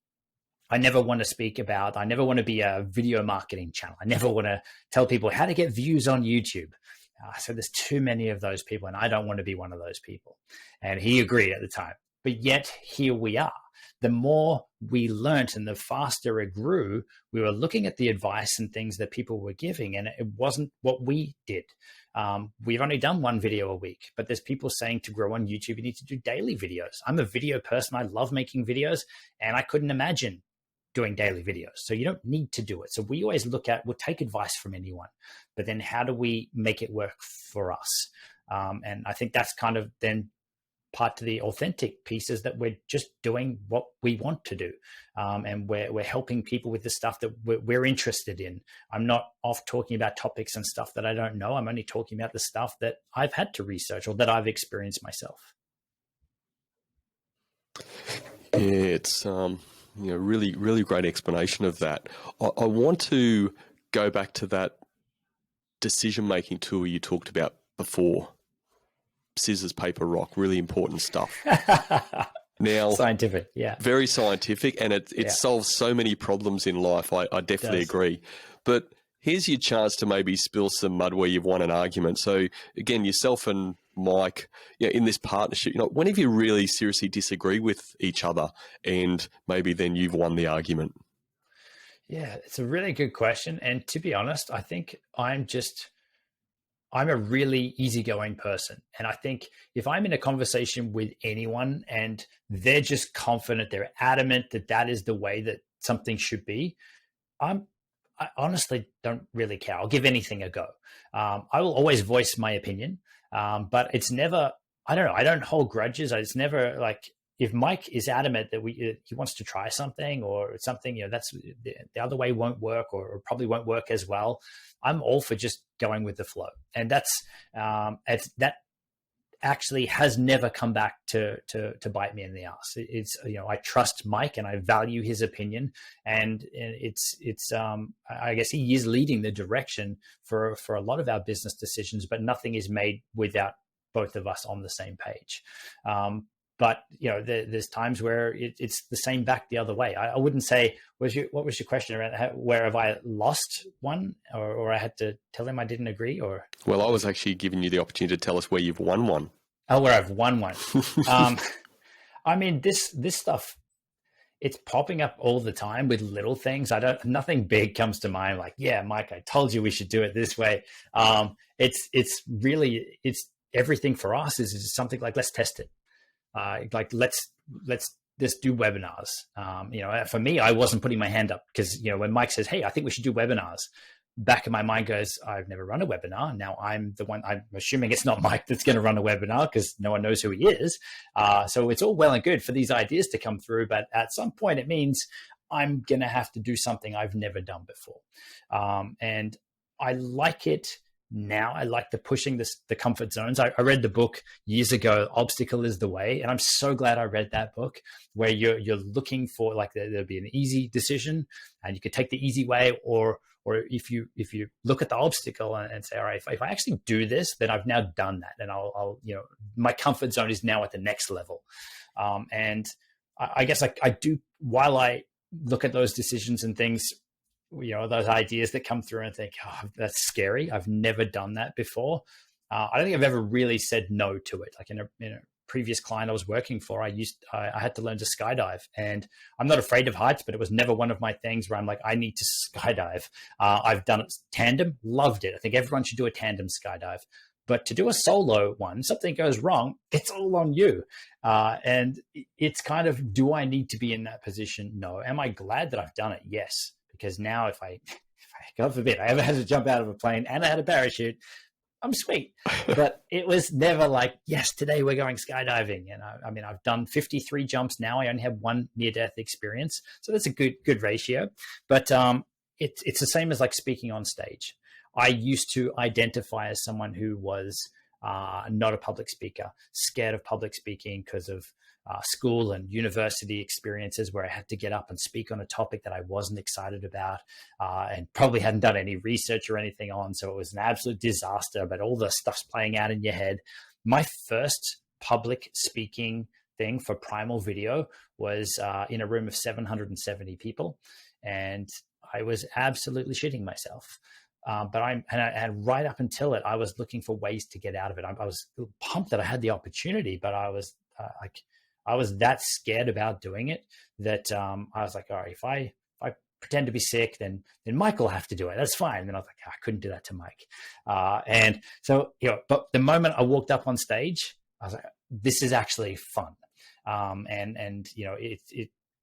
I never want to be a video marketing channel. I never want to tell people how to get views on YouTube. So there's too many of those people, and I don't want to be one of those people. And he agreed at the time. But yet here we are. The more we learnt and the faster it grew, we were looking at the advice and things that people were giving, and it wasn't what we did. We've only done 1 video a week, but there's people saying to grow on YouTube, you need to do daily videos. I'm a video person. I love making videos, and I couldn't imagine doing daily videos. So you don't need to do it. So we always we'll take advice from anyone, but then how do we make it work for us? And I think that's kind of then part to the authentic pieces, that we're just doing what we want to do. And we're helping people with the stuff that we're interested in. I'm not off talking about topics and stuff that I don't know. I'm only talking about the stuff that I've had to research or that I've experienced myself. Yeah, it's really, really great explanation of that. I want to go back to that decision-making tool you talked about before. Scissors, paper, rock, really important stuff. Now, scientific, yeah. Very scientific, and it solves so many problems in life. I definitely agree. But here's your chance to maybe spill some mud where you've won an argument. So again, yourself and Mike, in this partnership, when have you really seriously disagree with each other, and maybe then you've won the argument? Yeah, it's a really good question. And to be honest, I think I'm a really easygoing person. And I think if I'm in a conversation with anyone and they're just confident, they're adamant that is the way that something should be, I honestly don't really care. I'll give anything a go. I will always voice my opinion, but it's never, I don't know, I don't hold grudges. It's never like, if Mike is adamant that he wants to try something or something, that's the other way won't work or probably won't work as well, I'm all for just going with the flow. And that actually has never come back to bite me in the ass. It's I trust Mike and I value his opinion, and it's I guess he is leading the direction for a lot of our business decisions, but nothing is made without both of us on the same page. but there's times where it's the same back the other way. I wouldn't say, what was your question around where have I lost one, or I had to tell him I didn't agree, or? Well, I was actually giving you the opportunity to tell us where you've won one. Oh, where I've won one. I mean, this stuff, it's popping up all the time with little things. Nothing big comes to mind. Like, yeah, Mike, I told you we should do it this way. It's really everything for us is something like, let's test it. Like let's just do webinars. For me, I wasn't putting my hand up because, when Mike says, hey, I think we should do webinars, back of my mind goes, I've never run a webinar. Now I'm the one, I'm assuming it's not Mike that's going to run a webinar because no one knows who he is. So it's all well and good for these ideas to come through, but at some point it means I'm going to have to do something I've never done before. And I like it now. I like the pushing the comfort zones. I read the book years ago, Obstacle is the Way. And I'm so glad I read that book, where you're looking for, like, there'll be an easy decision and you could take the easy way, or if you look at the obstacle and say, all right, if I actually do this, then I've now done that, and I'll my comfort zone is now at the next level. And I guess I do, while I look at those decisions and things, those ideas that come through and think, oh, that's scary, I've never done that before. I don't think I've ever really said no to it. Like in a previous client I was working for, I had to learn to skydive, and I'm not afraid of heights, but it was never one of my things where I'm like, I need to skydive. I've done it tandem, loved it. I think everyone should do a tandem skydive, but to do a solo one, something goes wrong, it's all on you. And it's kind of, do I need to be in that position? No. Am I glad that I've done it? Yes. Because now if I God forbid, I ever had to jump out of a plane and I had a parachute, I'm sweet. But it was never like, yes, today we're going skydiving. And I mean, I've done 53 jumps now. I only have one near-death experience. So that's a good ratio. But it's the same as like speaking on stage. I used to identify as someone who was not a public speaker, scared of public speaking because of school and university experiences where I had to get up and speak on a topic that I wasn't excited about and probably hadn't done any research or anything on. So it was an absolute disaster, but all the stuff's playing out in your head. My first public speaking thing for Primal Video was in a room of 770 people. And I was absolutely shitting myself. But right up until it, I was looking for ways to get out of it. I was pumped that I had the opportunity, but I was I was that scared about doing it that I was like, all right, if I pretend to be sick, then Mike will have to do it. That's fine. And then I was like, I couldn't do that to Mike. And so, but the moment I walked up on stage, I was like, this is actually fun. And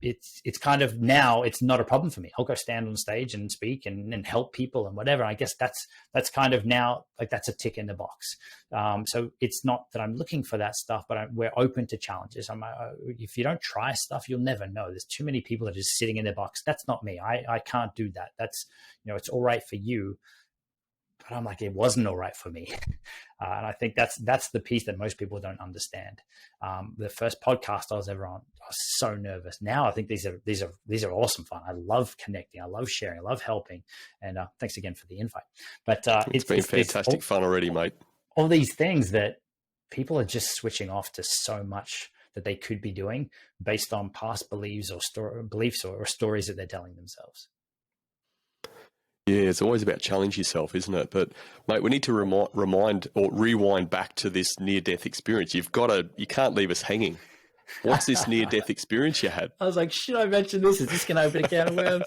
it's kind of, now it's not a problem for me. I'll go stand on stage and speak and help people and whatever. I guess that's kind of now, like, that's a tick in the box. So it's not that I'm looking for that stuff, but we're open to challenges. If you don't try stuff, you'll never know. There's too many people that are just sitting in their box. That's not me. I can't do that. That's, it's all right for you. But I'm like, it wasn't all right for me. And I think that's the piece that most people don't understand. The first podcast I was ever on, I was so nervous. Now I think these are awesome fun. I love connecting. I love sharing. I love helping. And thanks again for the invite. But it's been fantastic fun already, mate. All these things that people are just switching off to so much that they could be doing based on past beliefs or stories that they're telling themselves. Yeah, it's always about challenge yourself, isn't it? But mate, we need to rewind back to this near-death experience. You can't leave us hanging. What's this near-death experience you had? I was like, should I mention this? Is this going to open a can of worms?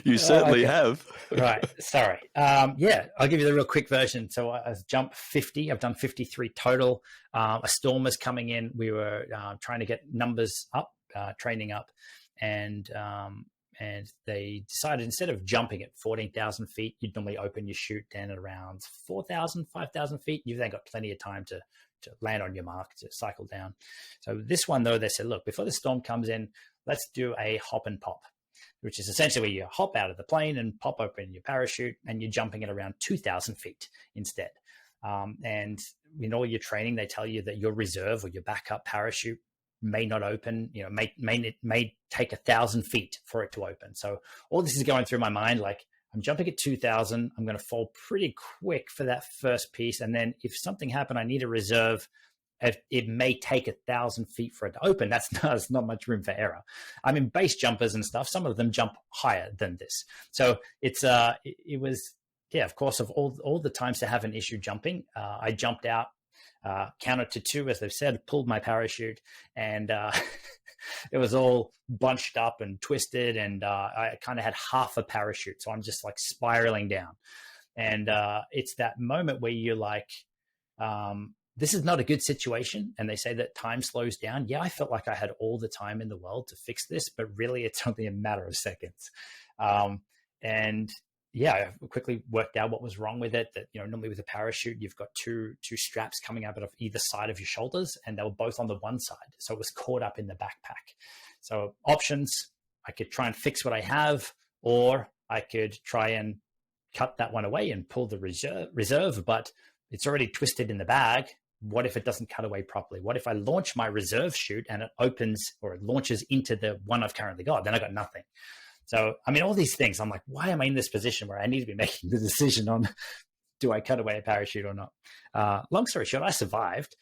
You certainly have. Right. Sorry. Yeah, I'll give you the real quick version. So I jumped 50. I've done 53 total. A storm was coming in. We were trying to get numbers up, training up, and they decided, instead of jumping at 14,000 feet, you'd normally open your chute down at around 4,000, 5,000 feet. You've then got plenty of time to land on your mark, to cycle down. So this one, though, they said, look, before the storm comes in, let's do a hop and pop, which is essentially where you hop out of the plane and pop open your parachute, and you're jumping at around 2,000 feet instead. And in all your training, they tell you that your reserve or your backup parachute may not open, may take 1,000 feet for it to open. So all this is going through my mind, like, I'm jumping at 2,000. I'm going to fall pretty quick for that first piece. And then if something happened, I need a reserve. it may take 1,000 feet for it to open. That's not much room for error. I mean, base jumpers and stuff, some of them jump higher than this. So it was, yeah, of course, of all the times to have an issue jumping, I jumped out, counted to 2, as they've said, pulled my parachute, and it was all bunched up and twisted, and I kind of had half a parachute. So I'm just like spiraling down. And it's that moment where you're like, this is not a good situation. And they say that time slows down. Yeah, I felt like I had all the time in the world to fix this, but really it's only a matter of seconds. And yeah, I quickly worked out what was wrong with it. That, normally with a parachute, you've got two straps coming up out of either side of your shoulders, and they were both on the one side. So it was caught up in the backpack. So options, I could try and fix what I have, or I could try and cut that one away and pull the reserve, but it's already twisted in the bag. What if it doesn't cut away properly? What if I launch my reserve chute and it opens or it launches into the one I've currently got? Then I got nothing. So, I mean, all these things, I'm like, why am I in this position where I need to be making the decision on, do I cut away a parachute or not? Long story short, I survived.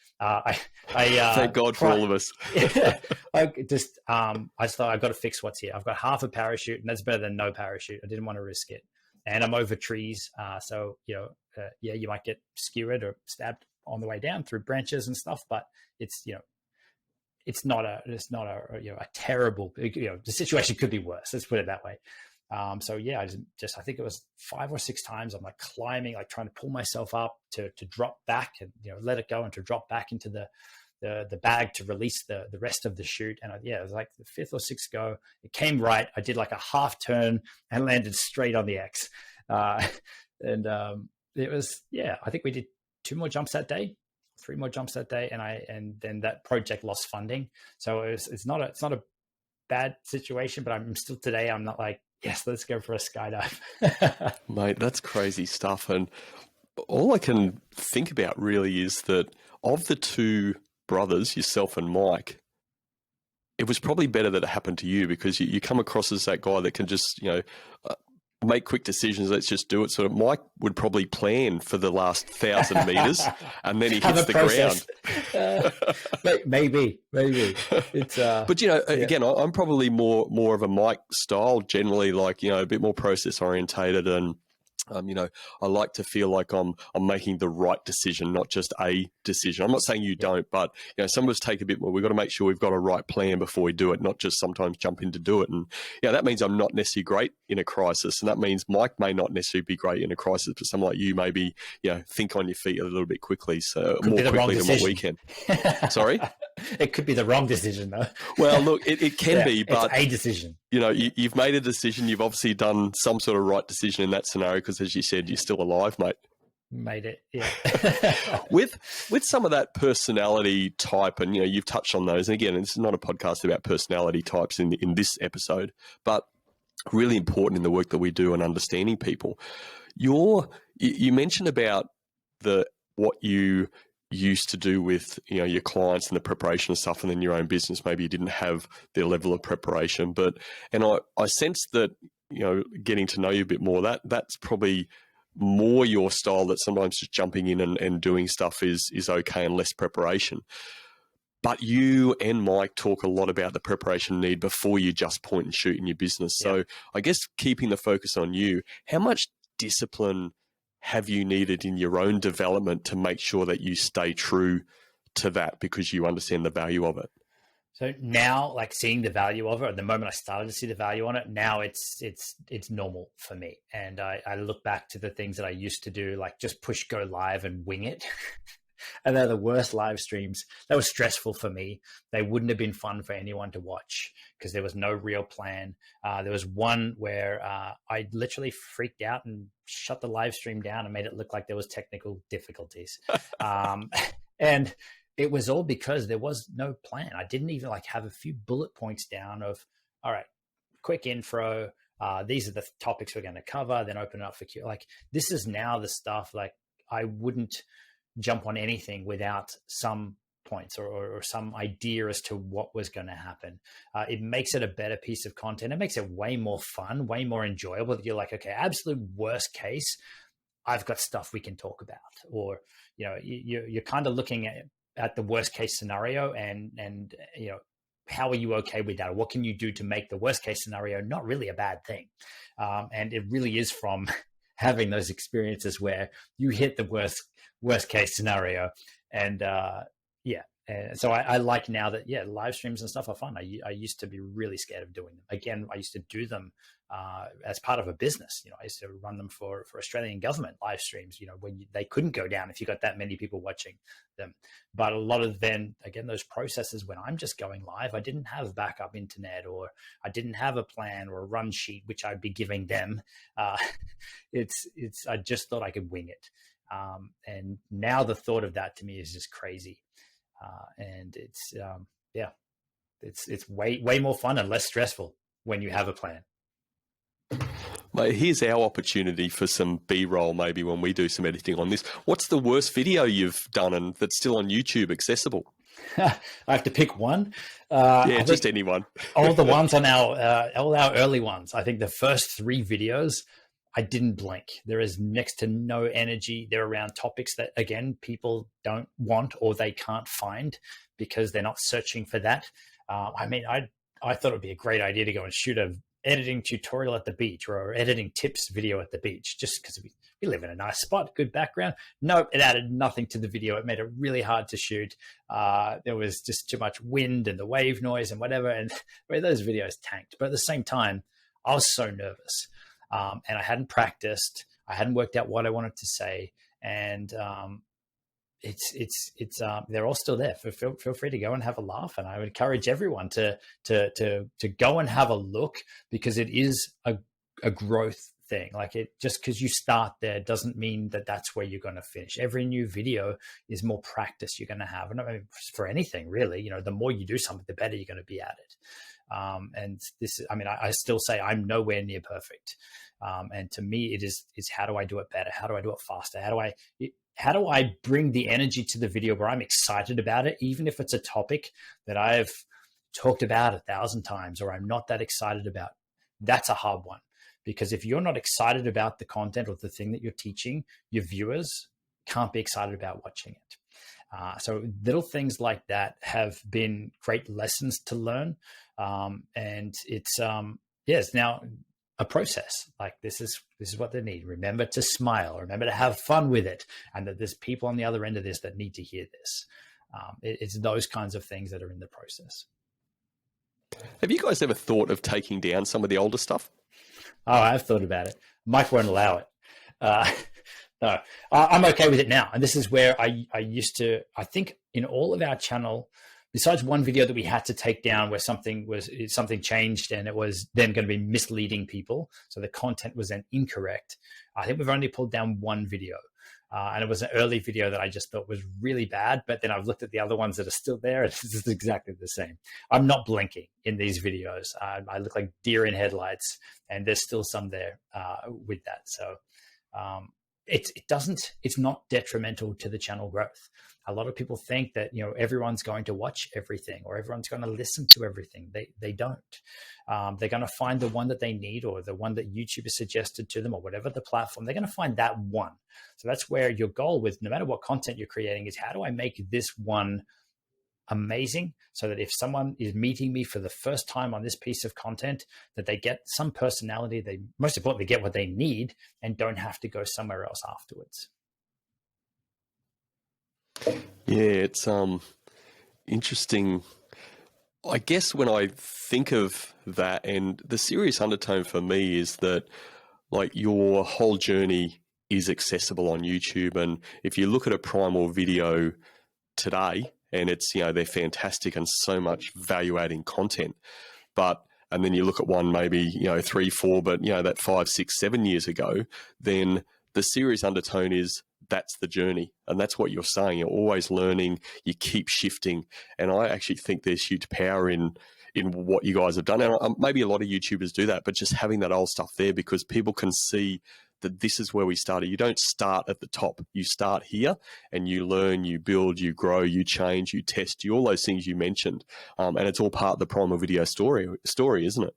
Thank God for all of us. I just thought, I've got to fix what's here. I've got half a parachute, and that's better than no parachute. I didn't want to risk it. And I'm over trees. So, you might get skewered or stabbed on the way down through branches and stuff, but it's not a terrible, the situation could be worse. Let's put it that way. So yeah, I think it was 5 or 6 times. I'm like climbing, like trying to pull myself up to drop back and, let it go and to drop back into the bag to release the rest of the chute. And it was like the 5th or 6th go. It came right. I did like a half turn and landed straight on the X. It was, I think we did 2 more jumps that day, 3 more jumps that day. And then that project lost funding. So it's not a bad situation, but I'm still today, I'm not like, yes, let's go for a skydive. Mate, that's crazy stuff. And all I can think about really is that of the 2 brothers, yourself and Mike, it was probably better that it happened to you, because you come across as that guy that can just, make quick decisions. Let's just do it. So Mike would probably plan for the last 1,000 meters, and then he hits the ground. Maybe it's. But again, I'm probably more of a Mike style. Generally, like a bit more process orientated, and I like to feel like I'm making the right decision, not just a decision. I'm not saying you don't, but some of us take a bit more. We've got to make sure we've got a right plan before we do it, not just sometimes jump in to do it. And that means I'm not necessarily great in a crisis, and that means Mike may not necessarily be great in a crisis, but someone like you maybe think on your feet a little bit quickly, so more quickly than what we can. Sorry. It could be the wrong decision, though. Well, look, it can be, but it's a decision. You've made a decision. You've obviously done some sort of right decision in that scenario, because, as you said, you're still alive, mate. Made it, yeah. with some of that personality type, and you've touched on those. And again, this is not a podcast about personality types in this episode, but really important in the work that we do and understanding people. You mentioned about what you used to do with your clients and the preparation and stuff, and then your own business, maybe you didn't have their level of preparation, and I sense that getting to know you a bit more, that's probably more your style, that sometimes just jumping in and doing stuff is okay and less preparation. But you and Mike talk a lot about the preparation need before you just point and shoot in your business. So I guess keeping the focus on you, how much discipline have you needed in your own development to make sure that you stay true to that, because you understand the value of it? So now, like seeing the value of it, at the moment I started to see the value on it, now it's normal for me. And I look back to the things that I used to do, like just push go live and wing it. And they're the worst live streams. That was stressful for me. They wouldn't have been fun for anyone to watch because there was no real plan. There was one where I literally freaked out and shut the live stream down and made it look like there was technical difficulties. And it was all because there was no plan. I didn't even have a few bullet points down of, all right, quick intro. These are the topics we're going to cover, then open it up for Q. This is now the stuff, I wouldn't jump on anything without some points or some idea as to what was going to happen. It makes it a better piece of content. It makes it way more fun, way more enjoyable. That you're like, okay, absolute worst case, I've got stuff we can talk about. Or, you're kind of looking at at the worst case scenario, and you know, how are you okay with that? Or what can you do to make the worst case scenario not really a bad thing? And it really is from having those experiences where you hit the worst case scenario. And yeah. And so I like now that, yeah, live streams and stuff are fun. I used to be really scared of doing them. Again, I used to do them as part of a business. You know, I used to run them for Australian government live streams, you know, when they couldn't go down if you got that many people watching them. But a lot of then, again, those processes when I'm just going live, I didn't have backup internet, or I didn't have a plan or a run sheet, which I'd be giving them. I just thought I could wing it. And now the thought of that to me is just crazy. And it's it's way more fun and less stressful when you have a plan. Mate, here's our opportunity for some B-roll maybe when we do some editing on this. What's the worst video you've done and that's still on YouTube accessible? I have to pick one. Yeah, just anyone. All the ones on all our early ones. I think the first 3 videos, I didn't blink. There is next to no energy. They're around topics that, again, people don't want or they can't find because they're not searching for that. I mean, I thought it would be a great idea to go and shoot a editing tutorial at the beach or editing tips video at the beach, just because we live in a nice spot, good background. No, it added nothing to the video. It made it really hard to shoot. There was just too much wind and the wave noise and whatever. And those videos tanked. But at the same time, I was so nervous. And I hadn't practiced. I hadn't worked out what I wanted to say, and they're all still there. Feel free to go and have a laugh. And I would encourage everyone to go and have a look, because it is a growth thing. Like, it just because you start there doesn't mean that that's where you're going to finish. Every new video is more practice you're going to have, and I mean, for anything really. You know, the more you do something, the better you're going to be at it. And this, I mean, I still say I'm nowhere near perfect. And to me, it is how do I do it better? How do I do it faster? How do I bring the energy to the video where I'm excited about it, even if it's a topic that I've talked about 1,000 times or I'm not that excited about? That's a hard one, because if you're not excited about the content or the thing that you're teaching, your viewers can't be excited about watching it. So little things like that have been great lessons to learn. And it's now a process. Like, this is what they need. Remember to smile, remember to have fun with it. And that there's people on the other end of this that need to hear this. It's those kinds of things that are in the process. Have you guys ever thought of taking down some of the older stuff? Oh, I've thought about it. Mike won't allow it. No, I'm okay with it now. And this is where I used to, I think in all of our channel, besides one video that we had to take down where something changed and it was then going to be misleading people, so the content was then incorrect, I think we've only pulled down one video. And it was an early video that I just thought was really bad. But then I've looked at the other ones that are still there, and this is exactly the same. I'm not blinking in these videos. I look like deer in headlights, and there's still some there with that. So it's not detrimental to the channel growth. A lot of people think that, you know, everyone's going to watch everything or everyone's going to listen to everything. They don't. They're going to find the one that they need, or the one that YouTube has suggested to them, or whatever the platform, they're going to find that one. So that's where your goal with no matter what content you're creating is, how do I make this one amazing, so that if someone is meeting me for the first time on this piece of content, that they get some personality, they most importantly get what they need and don't have to go somewhere else afterwards. Yeah, it's interesting. I guess when I think of that, and the serious undertone for me is that, like, your whole journey is accessible on YouTube. And if you look at a Primal video today, and it's, you know, they're fantastic and so much value adding content, and then you look at one maybe, you know, 3, 4, but, you know, that 5, 6, 7 years ago, then the serious undertone is that's the journey. And that's what you're saying. You're always learning, you keep shifting. And I actually think there's huge power in what you guys have done. And maybe a lot of YouTubers do that, but just having that old stuff there, because people can see that this is where we started. You don't start at the top. You start here and you learn, you build, you grow, you change, you test, all those things you mentioned. And it's all part of the Primal Video story, isn't it?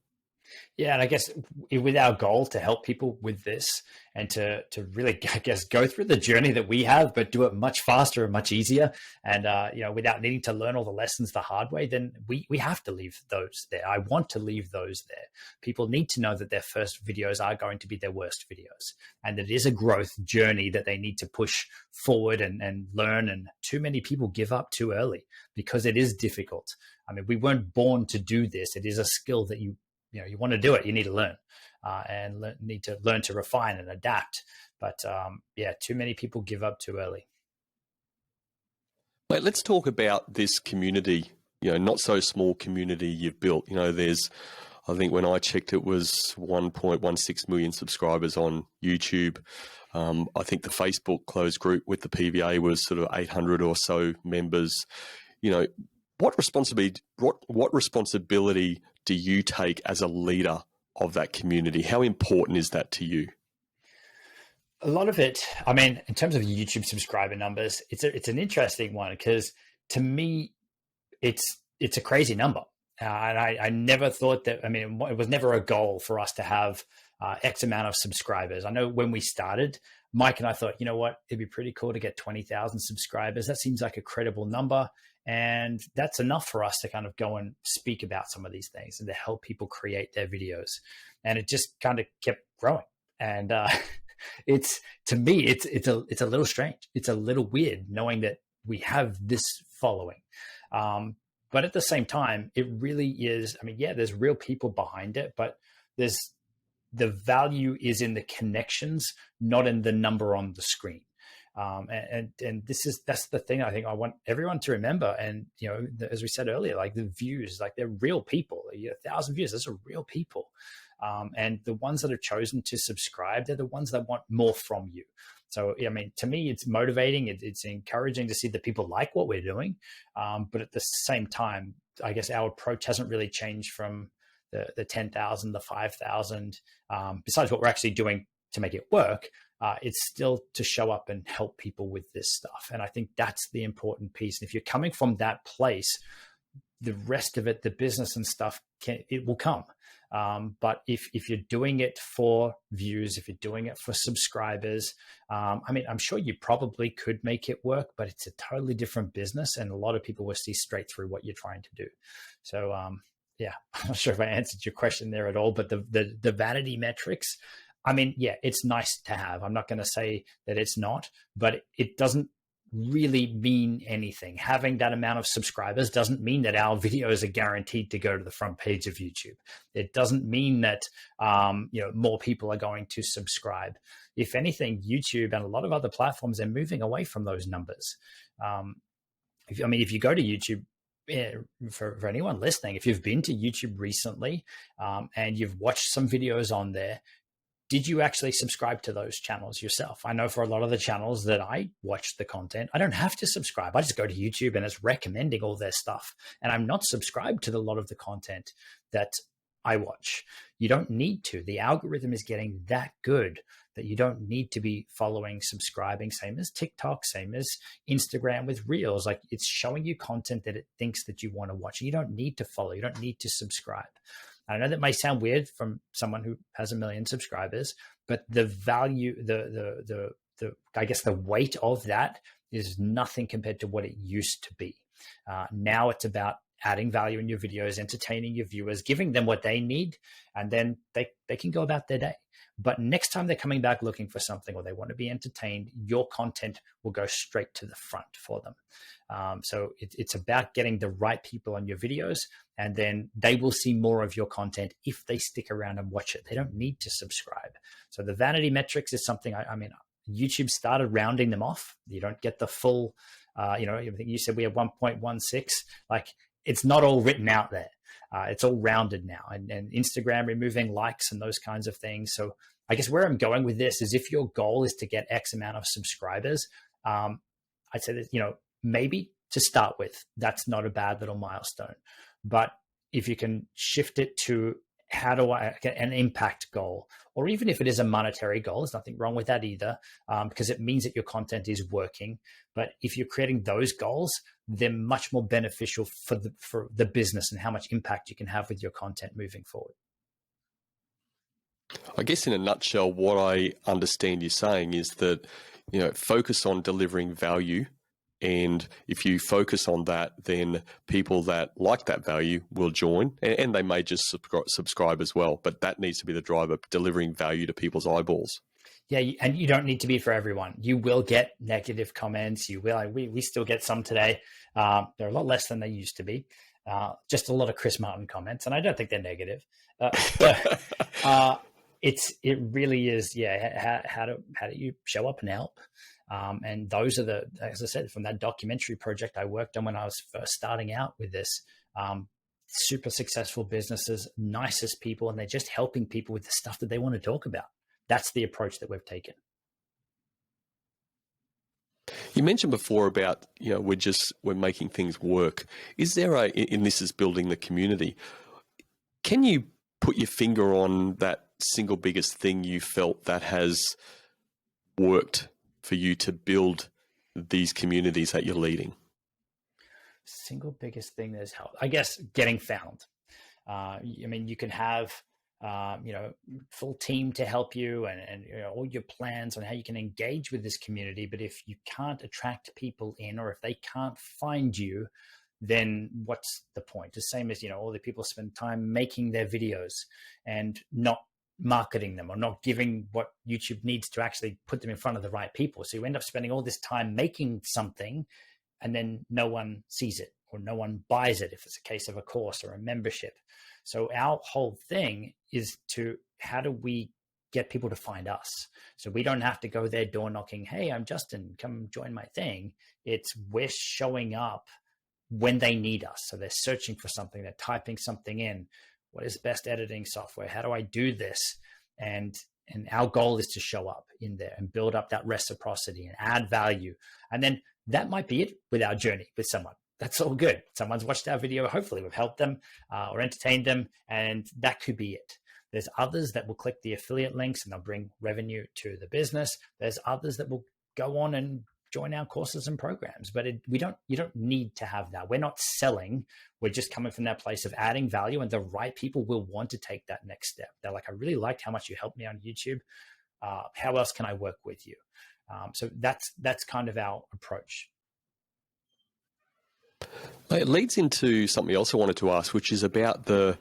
Yeah, and I guess with our goal to help people with this and to really, I guess, go through the journey that we have, but do it much faster and much easier, and without needing to learn all the lessons the hard way, then we have to leave those there. I want to leave those there. People need to know that their first videos are going to be their worst videos, and it is a growth journey that they need to push forward and learn. And too many people give up too early because it is difficult. I mean, we weren't born to do this. It is a skill that you want to do it, you need to learn need to learn to refine and adapt. But too many people give up too early. Mate, let's talk about this community, not so small community you've built. I think when I checked, it was 1.16 million subscribers on YouTube. I think the Facebook closed group with the PVA was sort of 800 or so members. What responsibility do you take as a leader of that community? How important is that to you? A lot of it, I mean, in terms of YouTube subscriber numbers, it's an interesting one because to me, it's a crazy number. And I never thought that, I mean, it was never a goal for us to have X amount of subscribers. I know when we started, Mike and I thought, you know what, it'd be pretty cool to get 20,000 subscribers. That seems like a credible number. And that's enough for us to kind of go and speak about some of these things and to help people create their videos. And it just kind of kept growing. And to me, it's a little strange. It's a little weird knowing that we have this following. But at the same time, it really is, I mean, yeah, there's real people behind it, but the value is in the connections, not in the number on the screen. And that's the thing I think I want everyone to remember. And, as we said earlier, like the views, like they're real people. 1,000 views, those are real people. And the ones that are chosen to subscribe, they're the ones that want more from you. So, I mean, to me, it's motivating. It's encouraging to see that people like what we're doing. But at the same time, I guess our approach hasn't really changed from the 10,000, the 5,000, besides what we're actually doing to make it work. It's still to show up and help people with this stuff. And I think that's the important piece. And if you're coming from that place, the rest of it, the business and stuff, it will come. But if you're doing it for views, if you're doing it for subscribers, I mean, I'm sure you probably could make it work, but it's a totally different business. And a lot of people will see straight through what you're trying to do. So, yeah, I'm not sure if I answered your question there at all, but the vanity metrics, I mean, yeah, it's nice to have. I'm not going to say that it's not, but it doesn't really mean anything. Having that amount of subscribers doesn't mean that our videos are guaranteed to go to the front page of YouTube. It doesn't mean that more people are going to subscribe. If anything, YouTube and a lot of other platforms are moving away from those numbers. If you go to YouTube, for anyone listening, if you've been to YouTube recently and you've watched some videos on there, did you actually subscribe to those channels yourself? I know for a lot of the channels that I watch the content, I don't have to subscribe. I just go to YouTube and it's recommending all their stuff. And I'm not subscribed to a lot of the content that I watch. You don't need to. The algorithm is getting that good that you don't need to be following, subscribing, same as TikTok, same as Instagram with Reels. Like it's showing you content that it thinks that you want to watch. You don't need to follow. You don't need to subscribe. I know that may sound weird from someone who has 1 million subscribers, but the value, I guess the weight of that is nothing compared to what it used to be. Now it's about adding value in your videos, entertaining your viewers, giving them what they need, and then they can go about their day. But next time they're coming back looking for something or they want to be entertained, your content will go straight to the front for them. So it's about getting the right people on your videos, and then they will see more of your content if they stick around and watch it. They don't need to subscribe. So the vanity metrics is something, I mean, YouTube started rounding them off. You don't get the full, I think you said we have 1.16. Like it's not all written out there. It's all rounded now, and Instagram removing likes and those kinds of things. So I guess where I'm going with this is if your goal is to get X amount of subscribers, I'd say that, maybe to start with, that's not a bad little milestone. But if you can shift it to how do I get an impact goal, or even if it is a monetary goal, there's nothing wrong with that either, because it means that your content is working. But if you're creating those goals, they're much more beneficial for the business and how much impact you can have with your content moving forward. I guess in a nutshell, what I understand you saying is that, focus on delivering value. And if you focus on that, then people that like that value will join, and they may just subscribe as well. But that needs to be the driver, delivering value to people's eyeballs. Yeah, and you don't need to be for everyone. You will get negative comments. You will. We still get some today. They're a lot less than they used to be. Just a lot of Chris Martin comments, and I don't think they're negative. It really is. Yeah, how do you show up and help? And those are as I said, from that documentary project I worked on when I was first starting out with this. Super successful businesses, nicest people, and they're just helping people with the stuff that they want to talk about. That's the approach that we've taken. You mentioned before about, we're making things work. Is there and this is building the community. Can you put your finger on that single biggest thing you felt that has worked for you to build these communities that you're leading? Single biggest thing that has helped, I guess, getting found. You can have full team to help you and all your plans on how you can engage with this community. But if you can't attract people in, or if they can't find you, then what's the point? The same as, all the people spend time making their videos and not marketing them, or not giving what YouTube needs to actually put them in front of the right people. So you end up spending all this time making something and then no one sees it or no one buys it if it's a case of a course or a membership. So our whole thing is how do we get people to find us? So we don't have to go there door knocking. Hey, I'm Justin, come join my thing. It's we're showing up when they need us. So they're searching for something, they're typing something in. What is the best editing software? How do I do this? And our goal is to show up in there and build up that reciprocity and add value. And then that might be it with our journey with someone. That's all good. Someone's watched our video. Hopefully we've helped them or entertained them, and that could be it. There's others that will click the affiliate links and they'll bring revenue to the business. There's others that will go on and join our courses and programs, but you don't need to have that. We're not selling. We're just coming from that place of adding value, and the right people will want to take that next step. They're like, I really liked how much you helped me on YouTube. How else can I work with you? So that's kind of our approach. It leads into something else I wanted to ask, which is about the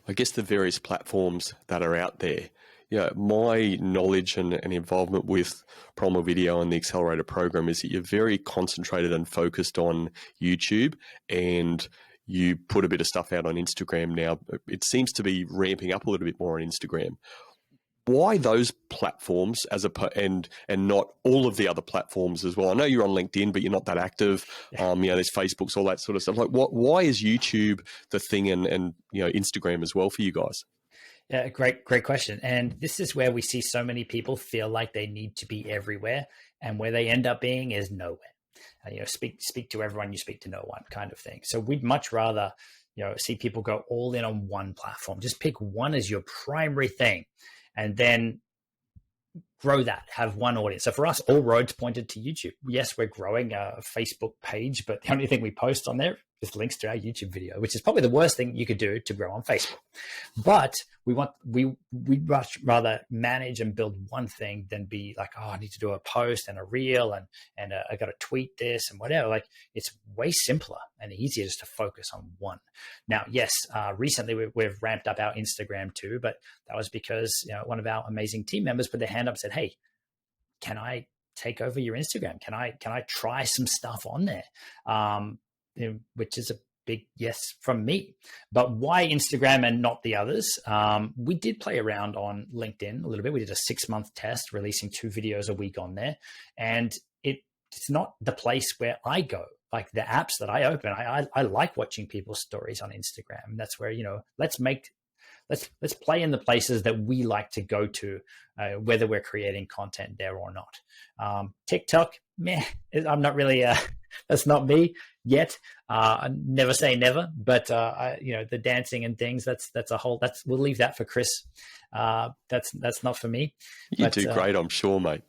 various platforms that are out there. My knowledge and involvement with Primal Video and the Accelerator program is that you're very concentrated and focused on YouTube, and you put a bit of stuff out on Instagram now. It seems to be ramping up a little bit more on Instagram. Why those platforms and not all of the other platforms as well? I know you're on LinkedIn, but you're not that active. There's Facebooks, all that sort of stuff. Like, why is YouTube the thing, and Instagram as well for you guys? Yeah, great question. And this is where we see so many people feel like they need to be everywhere, and where they end up being is nowhere. Speak to everyone, you speak to no one, kind of thing. So we'd much rather see people go all in on one platform. Just pick one as your primary thing, and then grow that, have one audience. So for us, all roads pointed to YouTube. Yes, we're growing a Facebook page, but the only thing we post on there is links to our YouTube video, which is probably the worst thing you could do to grow on Facebook. But we'd much rather manage and build one thing than be like, oh, I need to do a post and a reel and I got to tweet this and whatever. Like, it's way simpler and easier just to focus on one. Now, yes, recently we've ramped up our Instagram too, but that was because one of our amazing team members put their hand up and said, hey, can I take over your Instagram? Can I try some stuff on there? Which is a big yes from me. But why Instagram and not the others? We did play around on LinkedIn a little bit. We did a 6-month test, releasing 2 videos a week on there. And it's not the place where I go. Like, the apps that I open, I like watching people's stories on Instagram. That's where, let's play in the places that we like to go to, whether we're creating content there or not. TikTok, meh, I'm not really, that's not me yet. Never say never, but the dancing and things, we'll leave that for Chris. That's not for me. You do great, I'm sure, mate.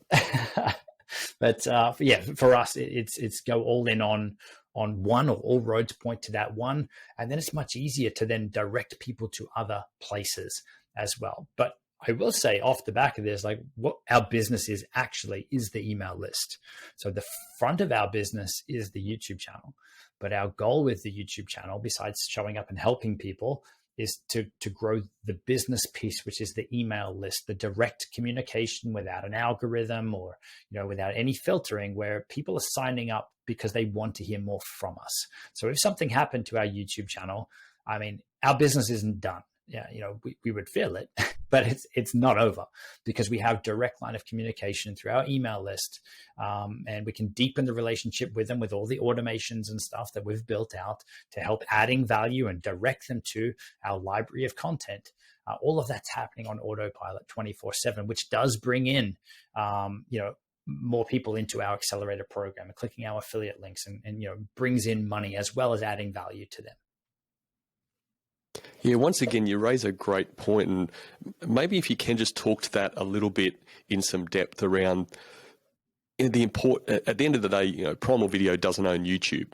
But for us, it's go all in on one, or all roads point to that one. And then it's much easier to then direct people to other places as well. But I will say off the back of this, like what our business is actually is the email list. So the front of our business is the YouTube channel, but our goal with the YouTube channel, besides showing up and helping people, is to grow the business piece, which is the email list, the direct communication without an algorithm or, without any filtering, where people are signing up because they want to hear more from us. So if something happened to our YouTube channel, I mean, our business isn't done. Yeah, we would feel it, but it's not over, because we have direct line of communication through our email list, and we can deepen the relationship with them with all the automations and stuff that we've built out to help adding value and direct them to our library of content. All of that's happening on autopilot 24/7, which does bring in, more people into our accelerator program and clicking our affiliate links, and brings in money as well as adding value to them. Yeah, once again, you raise a great point, and maybe if you can just talk to that a little bit in some depth around the important. At the end of the day, Primal Video doesn't own YouTube,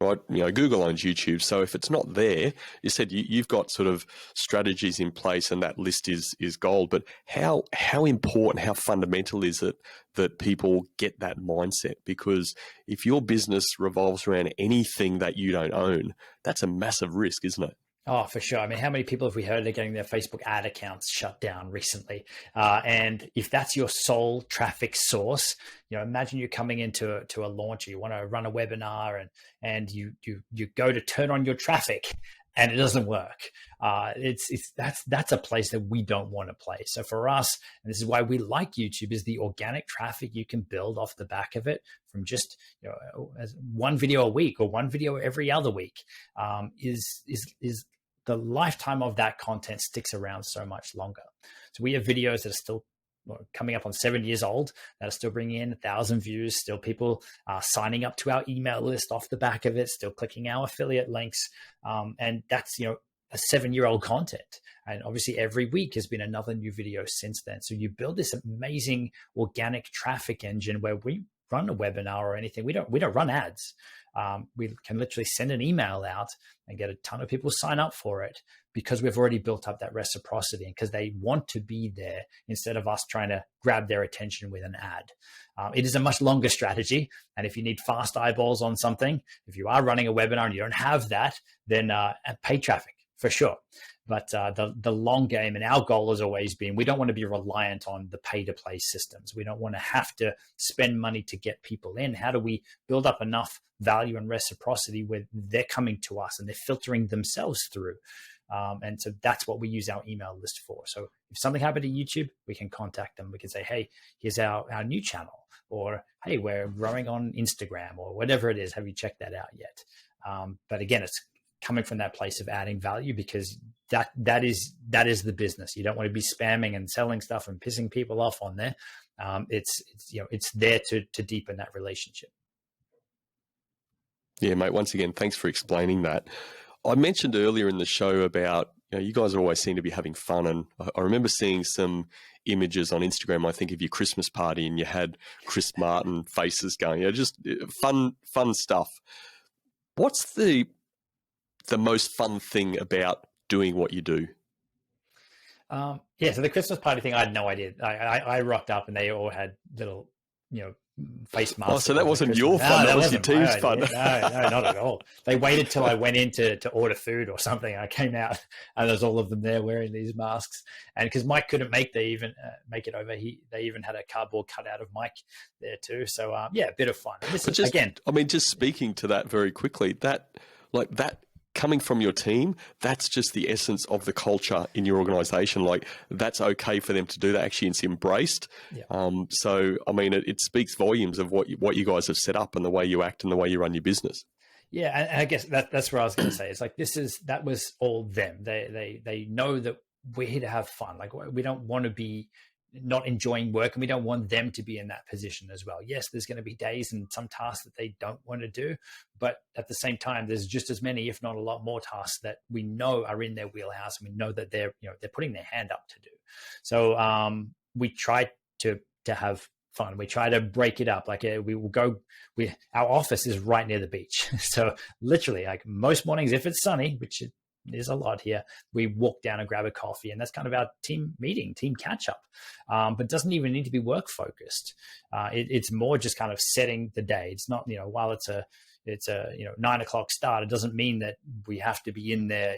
right? Google owns YouTube, so if it's not there, you said you've got sort of strategies in place, and that list is gold. But how important, how fundamental is it that people get that mindset? Because if your business revolves around anything that you don't own, that's a massive risk, isn't it? Oh, for sure. I mean, how many people have we heard are getting their Facebook ad accounts shut down recently? And if that's your sole traffic source, imagine you're coming into a launch, you want to run a webinar, and you go to turn on your traffic and it doesn't work. That's a place that we don't want to play. So for us, and this is why we like YouTube, is the organic traffic you can build off the back of it from just one video a week or one video every other week, is the lifetime of that content sticks around so much longer. So we have videos that are still coming up on 7 years old that are still bringing in 1,000 views, still people signing up to our email list off the back of it, still clicking our affiliate links. And that's, a 7-year-old content. And obviously every week has been another new video since then. So you build this amazing organic traffic engine where we run a webinar or anything. We don't run ads. We can literally send an email out and get a ton of people sign up for it, because we've already built up that reciprocity, and because they want to be there instead of us trying to grab their attention with an ad. It is a much longer strategy. And if you need fast eyeballs on something, if you are running a webinar and you don't have that, then pay traffic for sure. But the long game, and our goal has always been, we don't want to be reliant on the pay-to-play systems. We don't want to have to spend money to get people in. How do we build up enough value and reciprocity where they're coming to us and they're filtering themselves through? And so that's what we use our email list for. So if something happened to YouTube, we can contact them. We can say, hey, here's our new channel, or hey, we're growing on Instagram, or whatever it is. Have you checked that out yet? But again, it's coming from that place of adding value, because that is the business. You don't want to be spamming and selling stuff and pissing people off on there. It's there to deepen that relationship. Yeah, mate. Once again, thanks for explaining that. I mentioned earlier in the show about, you guys always seem to be having fun. And I remember seeing some images on Instagram, I think, of your Christmas party, and you had Chris Martin faces going, just fun stuff. What's the most fun thing about doing what you do? So the Christmas party thing, I had no idea. I rocked up and they all had little, face masks. Oh, so that wasn't your fun. That was your team's fun. No, not at all. They waited till I went in to order food or something. I came out and there's all of them there wearing these masks. And because Mike couldn't make it over, they even had a cardboard cutout of Mike there too. So a bit of fun. Just speaking to that very quickly, that coming from your team, that's just the essence of the culture in your organization. Like, that's okay for them to do that. Actually, it's embraced. Yeah. So, I mean, it speaks volumes of what you guys have set up and the way you act and the way you run your business. Yeah. And I guess that's what I was going to say. It's like, that was all them. They know that we're here to have fun. Like, we don't want to be not enjoying work, and we don't want them to be in that position as well. Yes, there's going to be days and some tasks that they don't want to do, but at the same time, there's just as many, if not a lot more tasks that we know are in their wheelhouse, and we know that they're putting their hand up to do. So we try to have fun. We try to break it up. Like, we will go, our office is right near the beach. So literally, like, most mornings, if it's sunny, which there's a lot here. We walk down and grab a coffee, and that's kind of our team meeting, team catch up. But it doesn't even need to be work focused. It's more just kind of setting the day. It's not, while it's a 9 o'clock start, it doesn't mean that we have to be in there,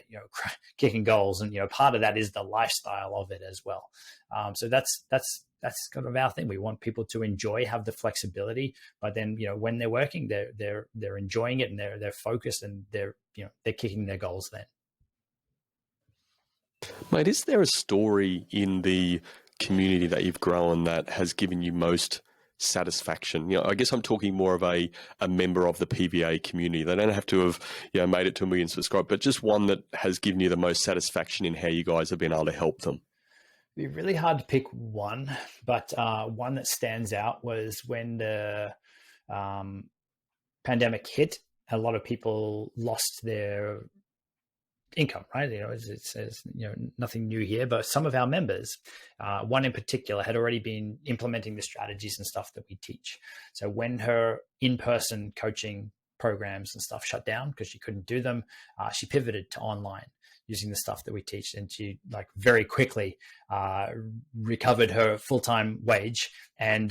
kicking goals. And, part of that is the lifestyle of it as well. So that's kind of our thing. We want people to enjoy, have the flexibility, but then, when they're working, they're enjoying it, and they're focused, and they're kicking their goals then. Mate, is there a story in the community that you've grown that has given you most satisfaction? I guess I'm talking more of a member of the PVA community. They don't have to have made it to 1 million subscribers, but just one that has given you the most satisfaction in how you guys have been able to help them. It'd be really hard to pick one, but one that stands out was when the pandemic hit. A lot of people lost their income, right? It's nothing new here, but some of our members, one in particular, had already been implementing the strategies and stuff that we teach. So when her in-person coaching programs and stuff shut down because she couldn't do them, she pivoted to online using the stuff that we teach, and she very quickly recovered her full-time wage, and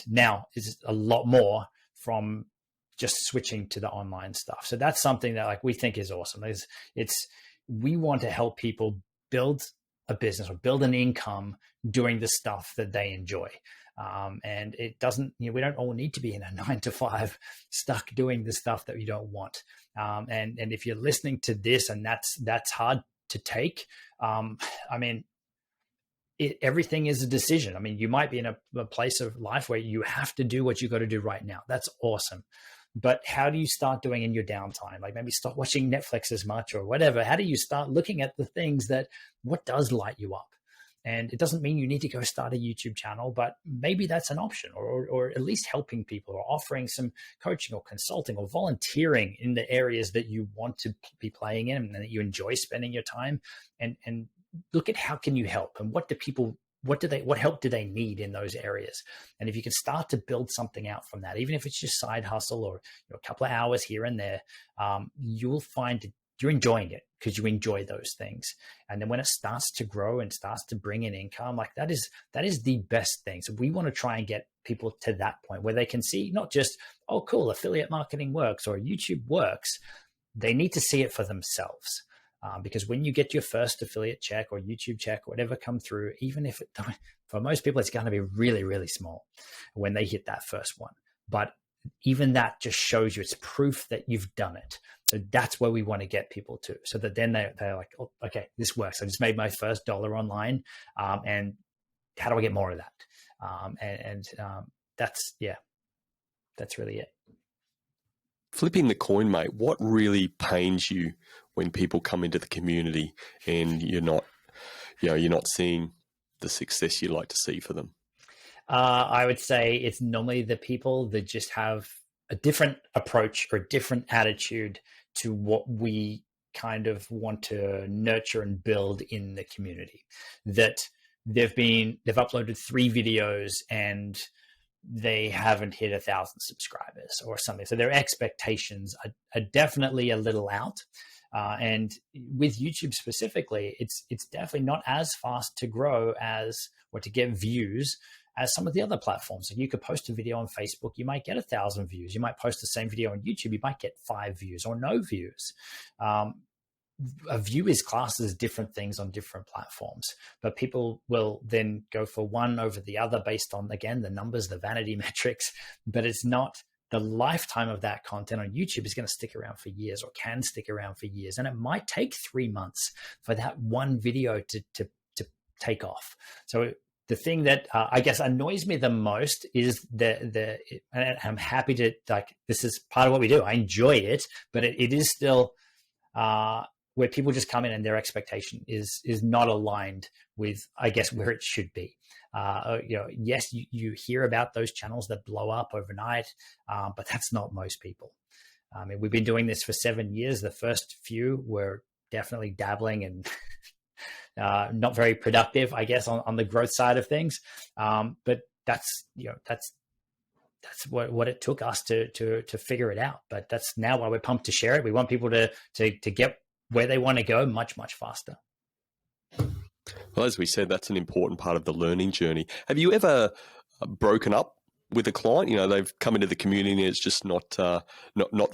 now is a lot more from just switching to the online stuff. So that's something that we think is awesome. We want to help people build a business or build an income doing the stuff that they enjoy. And it doesn't, we don't all need to be in a 9 to 5 stuck doing the stuff that we don't want. And if you're listening to this and that's hard to take, everything is a decision. You might be in a place of life where you have to do what you got to do right now. That's awesome. But how do you start doing in your downtime? Maybe stop watching Netflix as much or whatever. How do you start looking at the things what does light you up? And it doesn't mean you need to go start a YouTube channel, but maybe that's an option, or at least helping people, or offering some coaching or consulting or volunteering in the areas that you want to be playing in and that you enjoy spending your time, and look at how can you help, and what help do they need in those areas? And if you can start to build something out from that, even if it's just side hustle or a couple of hours here and there, you'll find you're enjoying it because you enjoy those things. And then when it starts to grow and starts to bring in income, that is the best thing. So we want to try and get people to that point where they can see not just, oh, cool, affiliate marketing works or YouTube works. They need to see it for themselves. Because when you get your first affiliate check or YouTube check, or whatever come through, even if for most people, it's going to be really, really small when they hit that first one. But even that just shows you, it's proof that you've done it. So that's where we want to get people to, so that then they're like, oh, okay, this works. I just made my first $1 online. And how do I get more of that? That's really it. Flipping the coin, mate, what really pains you when people come into the community and you're not seeing the success you like to see for them? I would say it's normally the people that just have a different approach or a different attitude to what we kind of want to nurture and build in the community. That they've uploaded 3 videos and they haven't hit 1,000 subscribers or something. So their expectations are definitely a little out. And with YouTube specifically, it's definitely not as fast to grow or to get views as some of the other platforms. So you could post a video on Facebook, you might get 1,000 views. You might post the same video on YouTube, you might get 5 views or no views. A view is classed as different things on different platforms, but people will then go for one over the other based on, again, the numbers, the vanity metrics, but it's not the lifetime of that content on YouTube is going to stick around for years, or can stick around for years. And it might take 3 months for that one video to take off. So the thing that I guess annoys me the most is and I'm happy to, this is part of what we do. I enjoy it, but it is still where people just come in and their expectation is not aligned with, I guess, where it should be. Yes, you hear about those channels that blow up overnight, but that's not most people. We've been doing this for 7 years. The first few were definitely dabbling and not very productive, I guess, on the growth side of things. But that's what it took us to figure it out. But that's now why we're pumped to share it. We want people to get where they want to go much, much faster. Well, as we said, that's an important part of the learning journey. Have you ever broken up with a client? You know, they've come into the community and it's just not the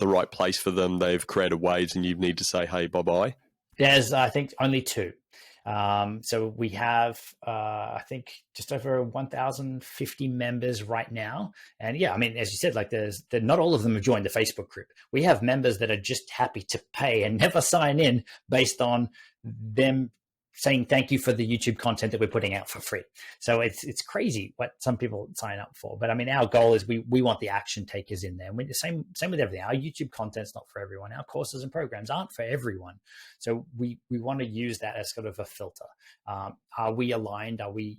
right place for them. They've created waves and you need to say, hey, bye-bye. There's, I think, only two. So we have, I think, just over 1,050 members right now. And yeah, I mean, as you said, like not all of them have joined the Facebook group. We have members that are just happy to pay and never sign in based on them saying thank you for the YouTube content that we're putting out for free. So it's crazy what some people sign up for. But I mean, our goal is we want the action takers in there. And same with everything. Our YouTube content's not for everyone. Our courses and programs aren't for everyone. So we want to use that as sort of a filter. Are we aligned? Are we,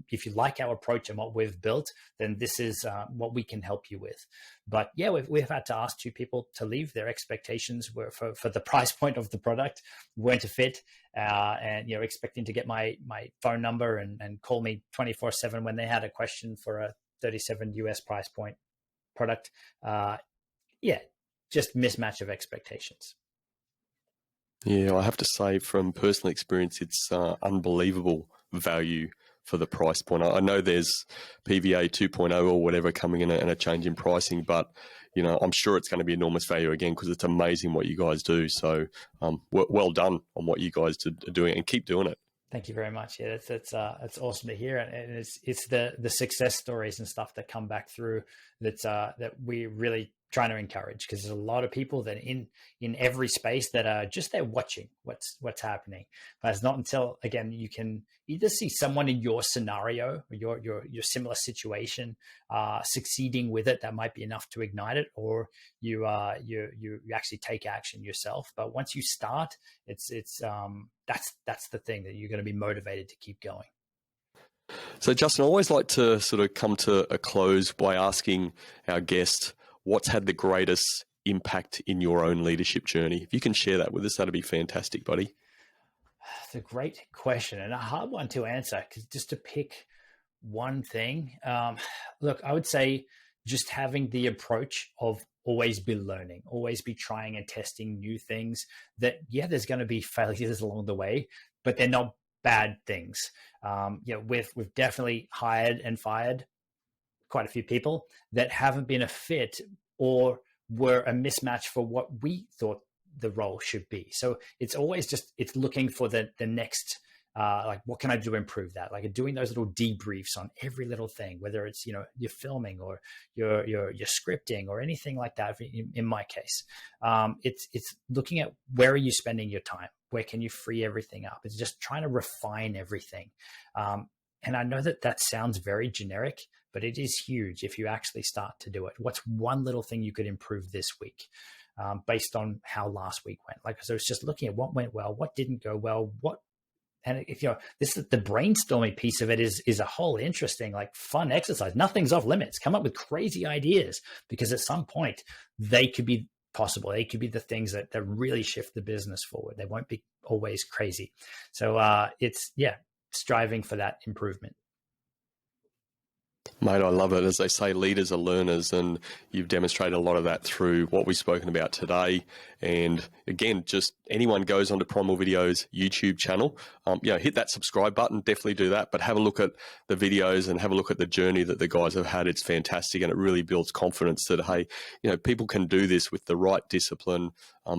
if you like our approach and what we've built, then this is what we can help you with. But yeah, we've had to ask two people to leave. Their expectations were for the price point of the product weren't a fit. And expecting to get my phone number and call me 24/7 when they had a question for a $37 US price point product. Just mismatch of expectations. Yeah, I have to say from personal experience, it's unbelievable value for the price point. I know there's PVA 2.0 or whatever coming in and a change in pricing, but I'm sure it's going to be enormous value again because it's amazing what you guys do. So well done on what you guys are doing and keep doing it. Thank you very much. Yeah, that's awesome to hear, and it's the success stories and stuff that come back through that we really trying to encourage, because there's a lot of people that in every space that are just there watching what's happening. But it's not until, again, you can either see someone in your scenario or your similar situation succeeding with it, that might be enough to ignite it, or you actually take action yourself. But once you start, it's that's the thing that you're going to be motivated to keep going. So Justin, I always like to sort of come to a close by asking our guest, what's had the greatest impact in your own leadership journey? If you can share that with us, that'd be fantastic, buddy. It's a great question and a hard one to answer, because just to pick one thing, look, I would say just having the approach of always be learning, always be trying and testing new things. That, yeah, there's going to be failures along the way, but they're not bad things. We've definitely hired and fired quite a few people that haven't been a fit or were a mismatch for what we thought the role should be. So it's always it's looking for the next, like, what can I do to improve that? Like doing those little debriefs on every little thing, whether it's, you're filming or you're scripting or anything like that. In my case, it's looking at where are you spending your time? Where can you free everything up? It's just trying to refine everything. And I know that sounds very generic, but it is huge if you actually start to do it. What's one little thing you could improve this week based on how last week went? Like, so it's just looking at what went well, what didn't go well, and if this is the brainstorming piece of it is a whole interesting, like, fun exercise. Nothing's off limits. Come up with crazy ideas, because at some point they could be possible. They could be the things that really shift the business forward. They won't be always crazy. So it's striving for that improvement. Mate, I love it. As they say, leaders are learners, and you've demonstrated a lot of that through what we've spoken about today. And again, just anyone goes onto Primal Video's YouTube channel, hit that subscribe button, definitely do that, but have a look at the videos and have a look at the journey that the guys have had. It's fantastic, and it really builds confidence that, hey, people can do this with the right discipline,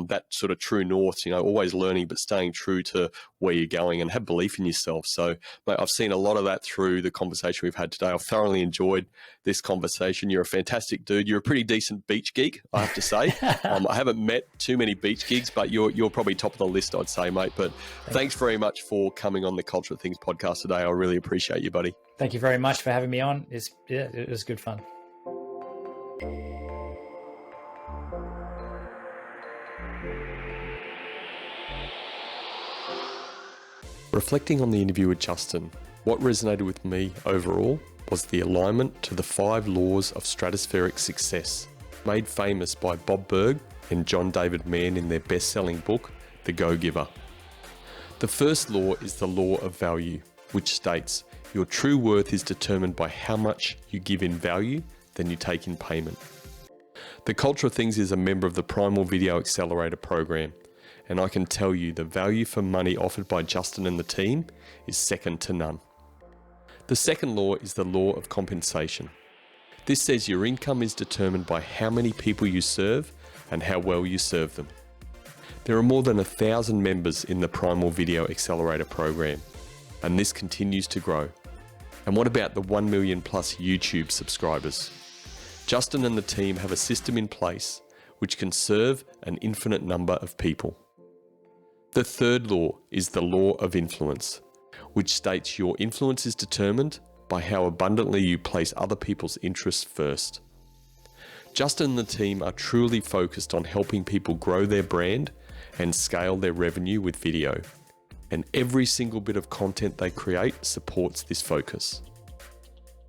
that sort of true north, always learning, but staying true to where you're going, and have belief in yourself. So, mate, I've seen a lot of that through the conversation we've had today. I've thoroughly enjoyed this conversation. You're a fantastic dude. You're a pretty decent beach geek, I have to say. I haven't met too many beach gigs, but you're probably top of the list, I'd say, mate. But thanks very much for coming on the Culture of Things podcast today. I really appreciate you, buddy. Thank you very much for having me on. It was good fun. Reflecting on the interview with Justin, what resonated with me overall was the alignment to the 5 laws of stratospheric success, made famous by Bob Burg and John David Mann in their best-selling book, The Go-Giver. The first law is the law of value, which states your true worth is determined by how much you give in value than you take in payment. The Culture of Things is a member of the Primal Video Accelerator program, and I can tell you the value for money offered by Justin and the team is second to none. The second law is the law of compensation. This says your income is determined by how many people you serve and how well you serve them. There are more than 1,000 members in the Primal Video Accelerator program, and this continues to grow. And what about the 1 million plus YouTube subscribers? Justin and the team have a system in place which can serve an infinite number of people. The third law is the law of influence, which states your influence is determined by how abundantly you place other people's interests first. Justin and the team are truly focused on helping people grow their brand and scale their revenue with video, and every single bit of content they create supports this focus.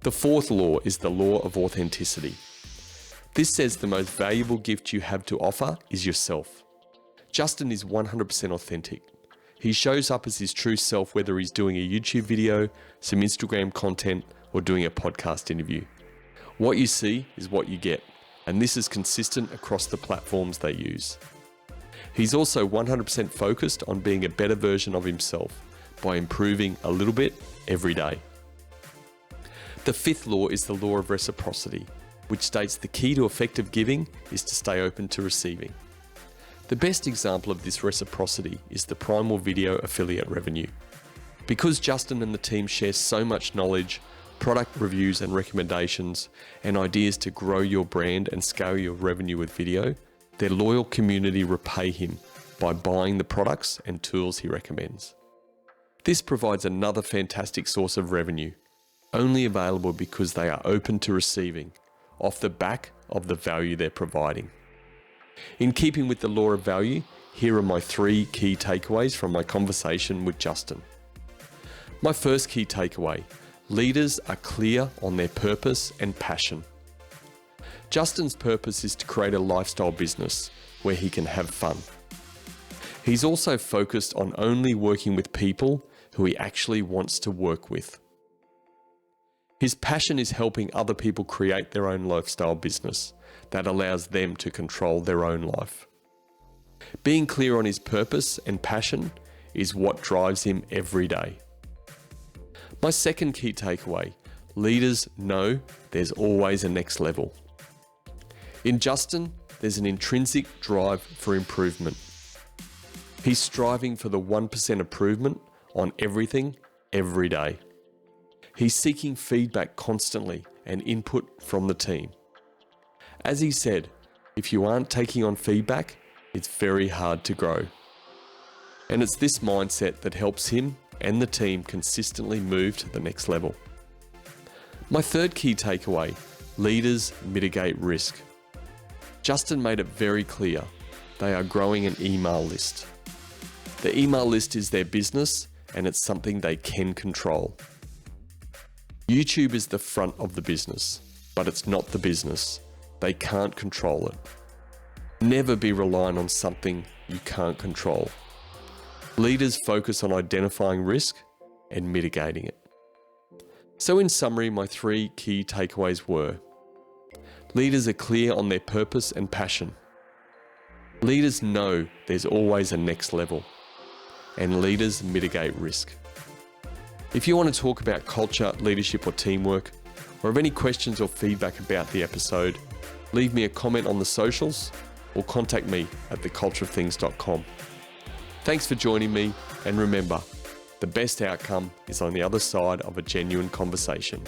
The fourth law is the law of authenticity. This says the most valuable gift you have to offer is yourself. Justin is 100% authentic. He shows up as his true self, whether he's doing a YouTube video, some Instagram content, or doing a podcast interview. What you see is what you get, and this is consistent across the platforms they use. He's also 100% focused on being a better version of himself by improving a little bit every day. The fifth law is the law of reciprocity, which states the key to effective giving is to stay open to receiving. The best example of this reciprocity is the Primal Video affiliate revenue. Because Justin and the team share so much knowledge, product reviews and recommendations, and ideas to grow your brand and scale your revenue with video, their loyal community repay him by buying the products and tools he recommends. This provides another fantastic source of revenue, only available because they are open to receiving, off the back of the value they're providing. In keeping with the law of value, here are my 3 key takeaways from my conversation with Justin. My first key takeaway: leaders are clear on their purpose and passion. Justin's purpose is to create a lifestyle business where he can have fun. He's also focused on only working with people who he actually wants to work with. His passion is helping other people create their own lifestyle business that allows them to control their own life. Being clear on his purpose and passion is what drives him every day. My second key takeaway: leaders know there's always a next level. In Justin, there's an intrinsic drive for improvement. He's striving for the 1% improvement on everything, every day. He's seeking feedback constantly and input from the team. As he said, if you aren't taking on feedback, it's very hard to grow. And it's this mindset that helps him and the team consistently move to the next level. My third key takeaway: leaders mitigate risk. Justin made it very clear they are growing an email list. The email list is their business, and it's something they can control. YouTube is the front of the business, but it's not the business. They can't control it. Never be reliant on something you can't control. Leaders focus on identifying risk and mitigating it. So in summary, my 3 key takeaways were: leaders are clear on their purpose and passion. Leaders know there's always a next level. And leaders mitigate risk. If you want to talk about culture, leadership, or teamwork, or have any questions or feedback about the episode, leave me a comment on the socials or contact me at thecultureofthings.com. Thanks for joining me, and remember, the best outcome is on the other side of a genuine conversation.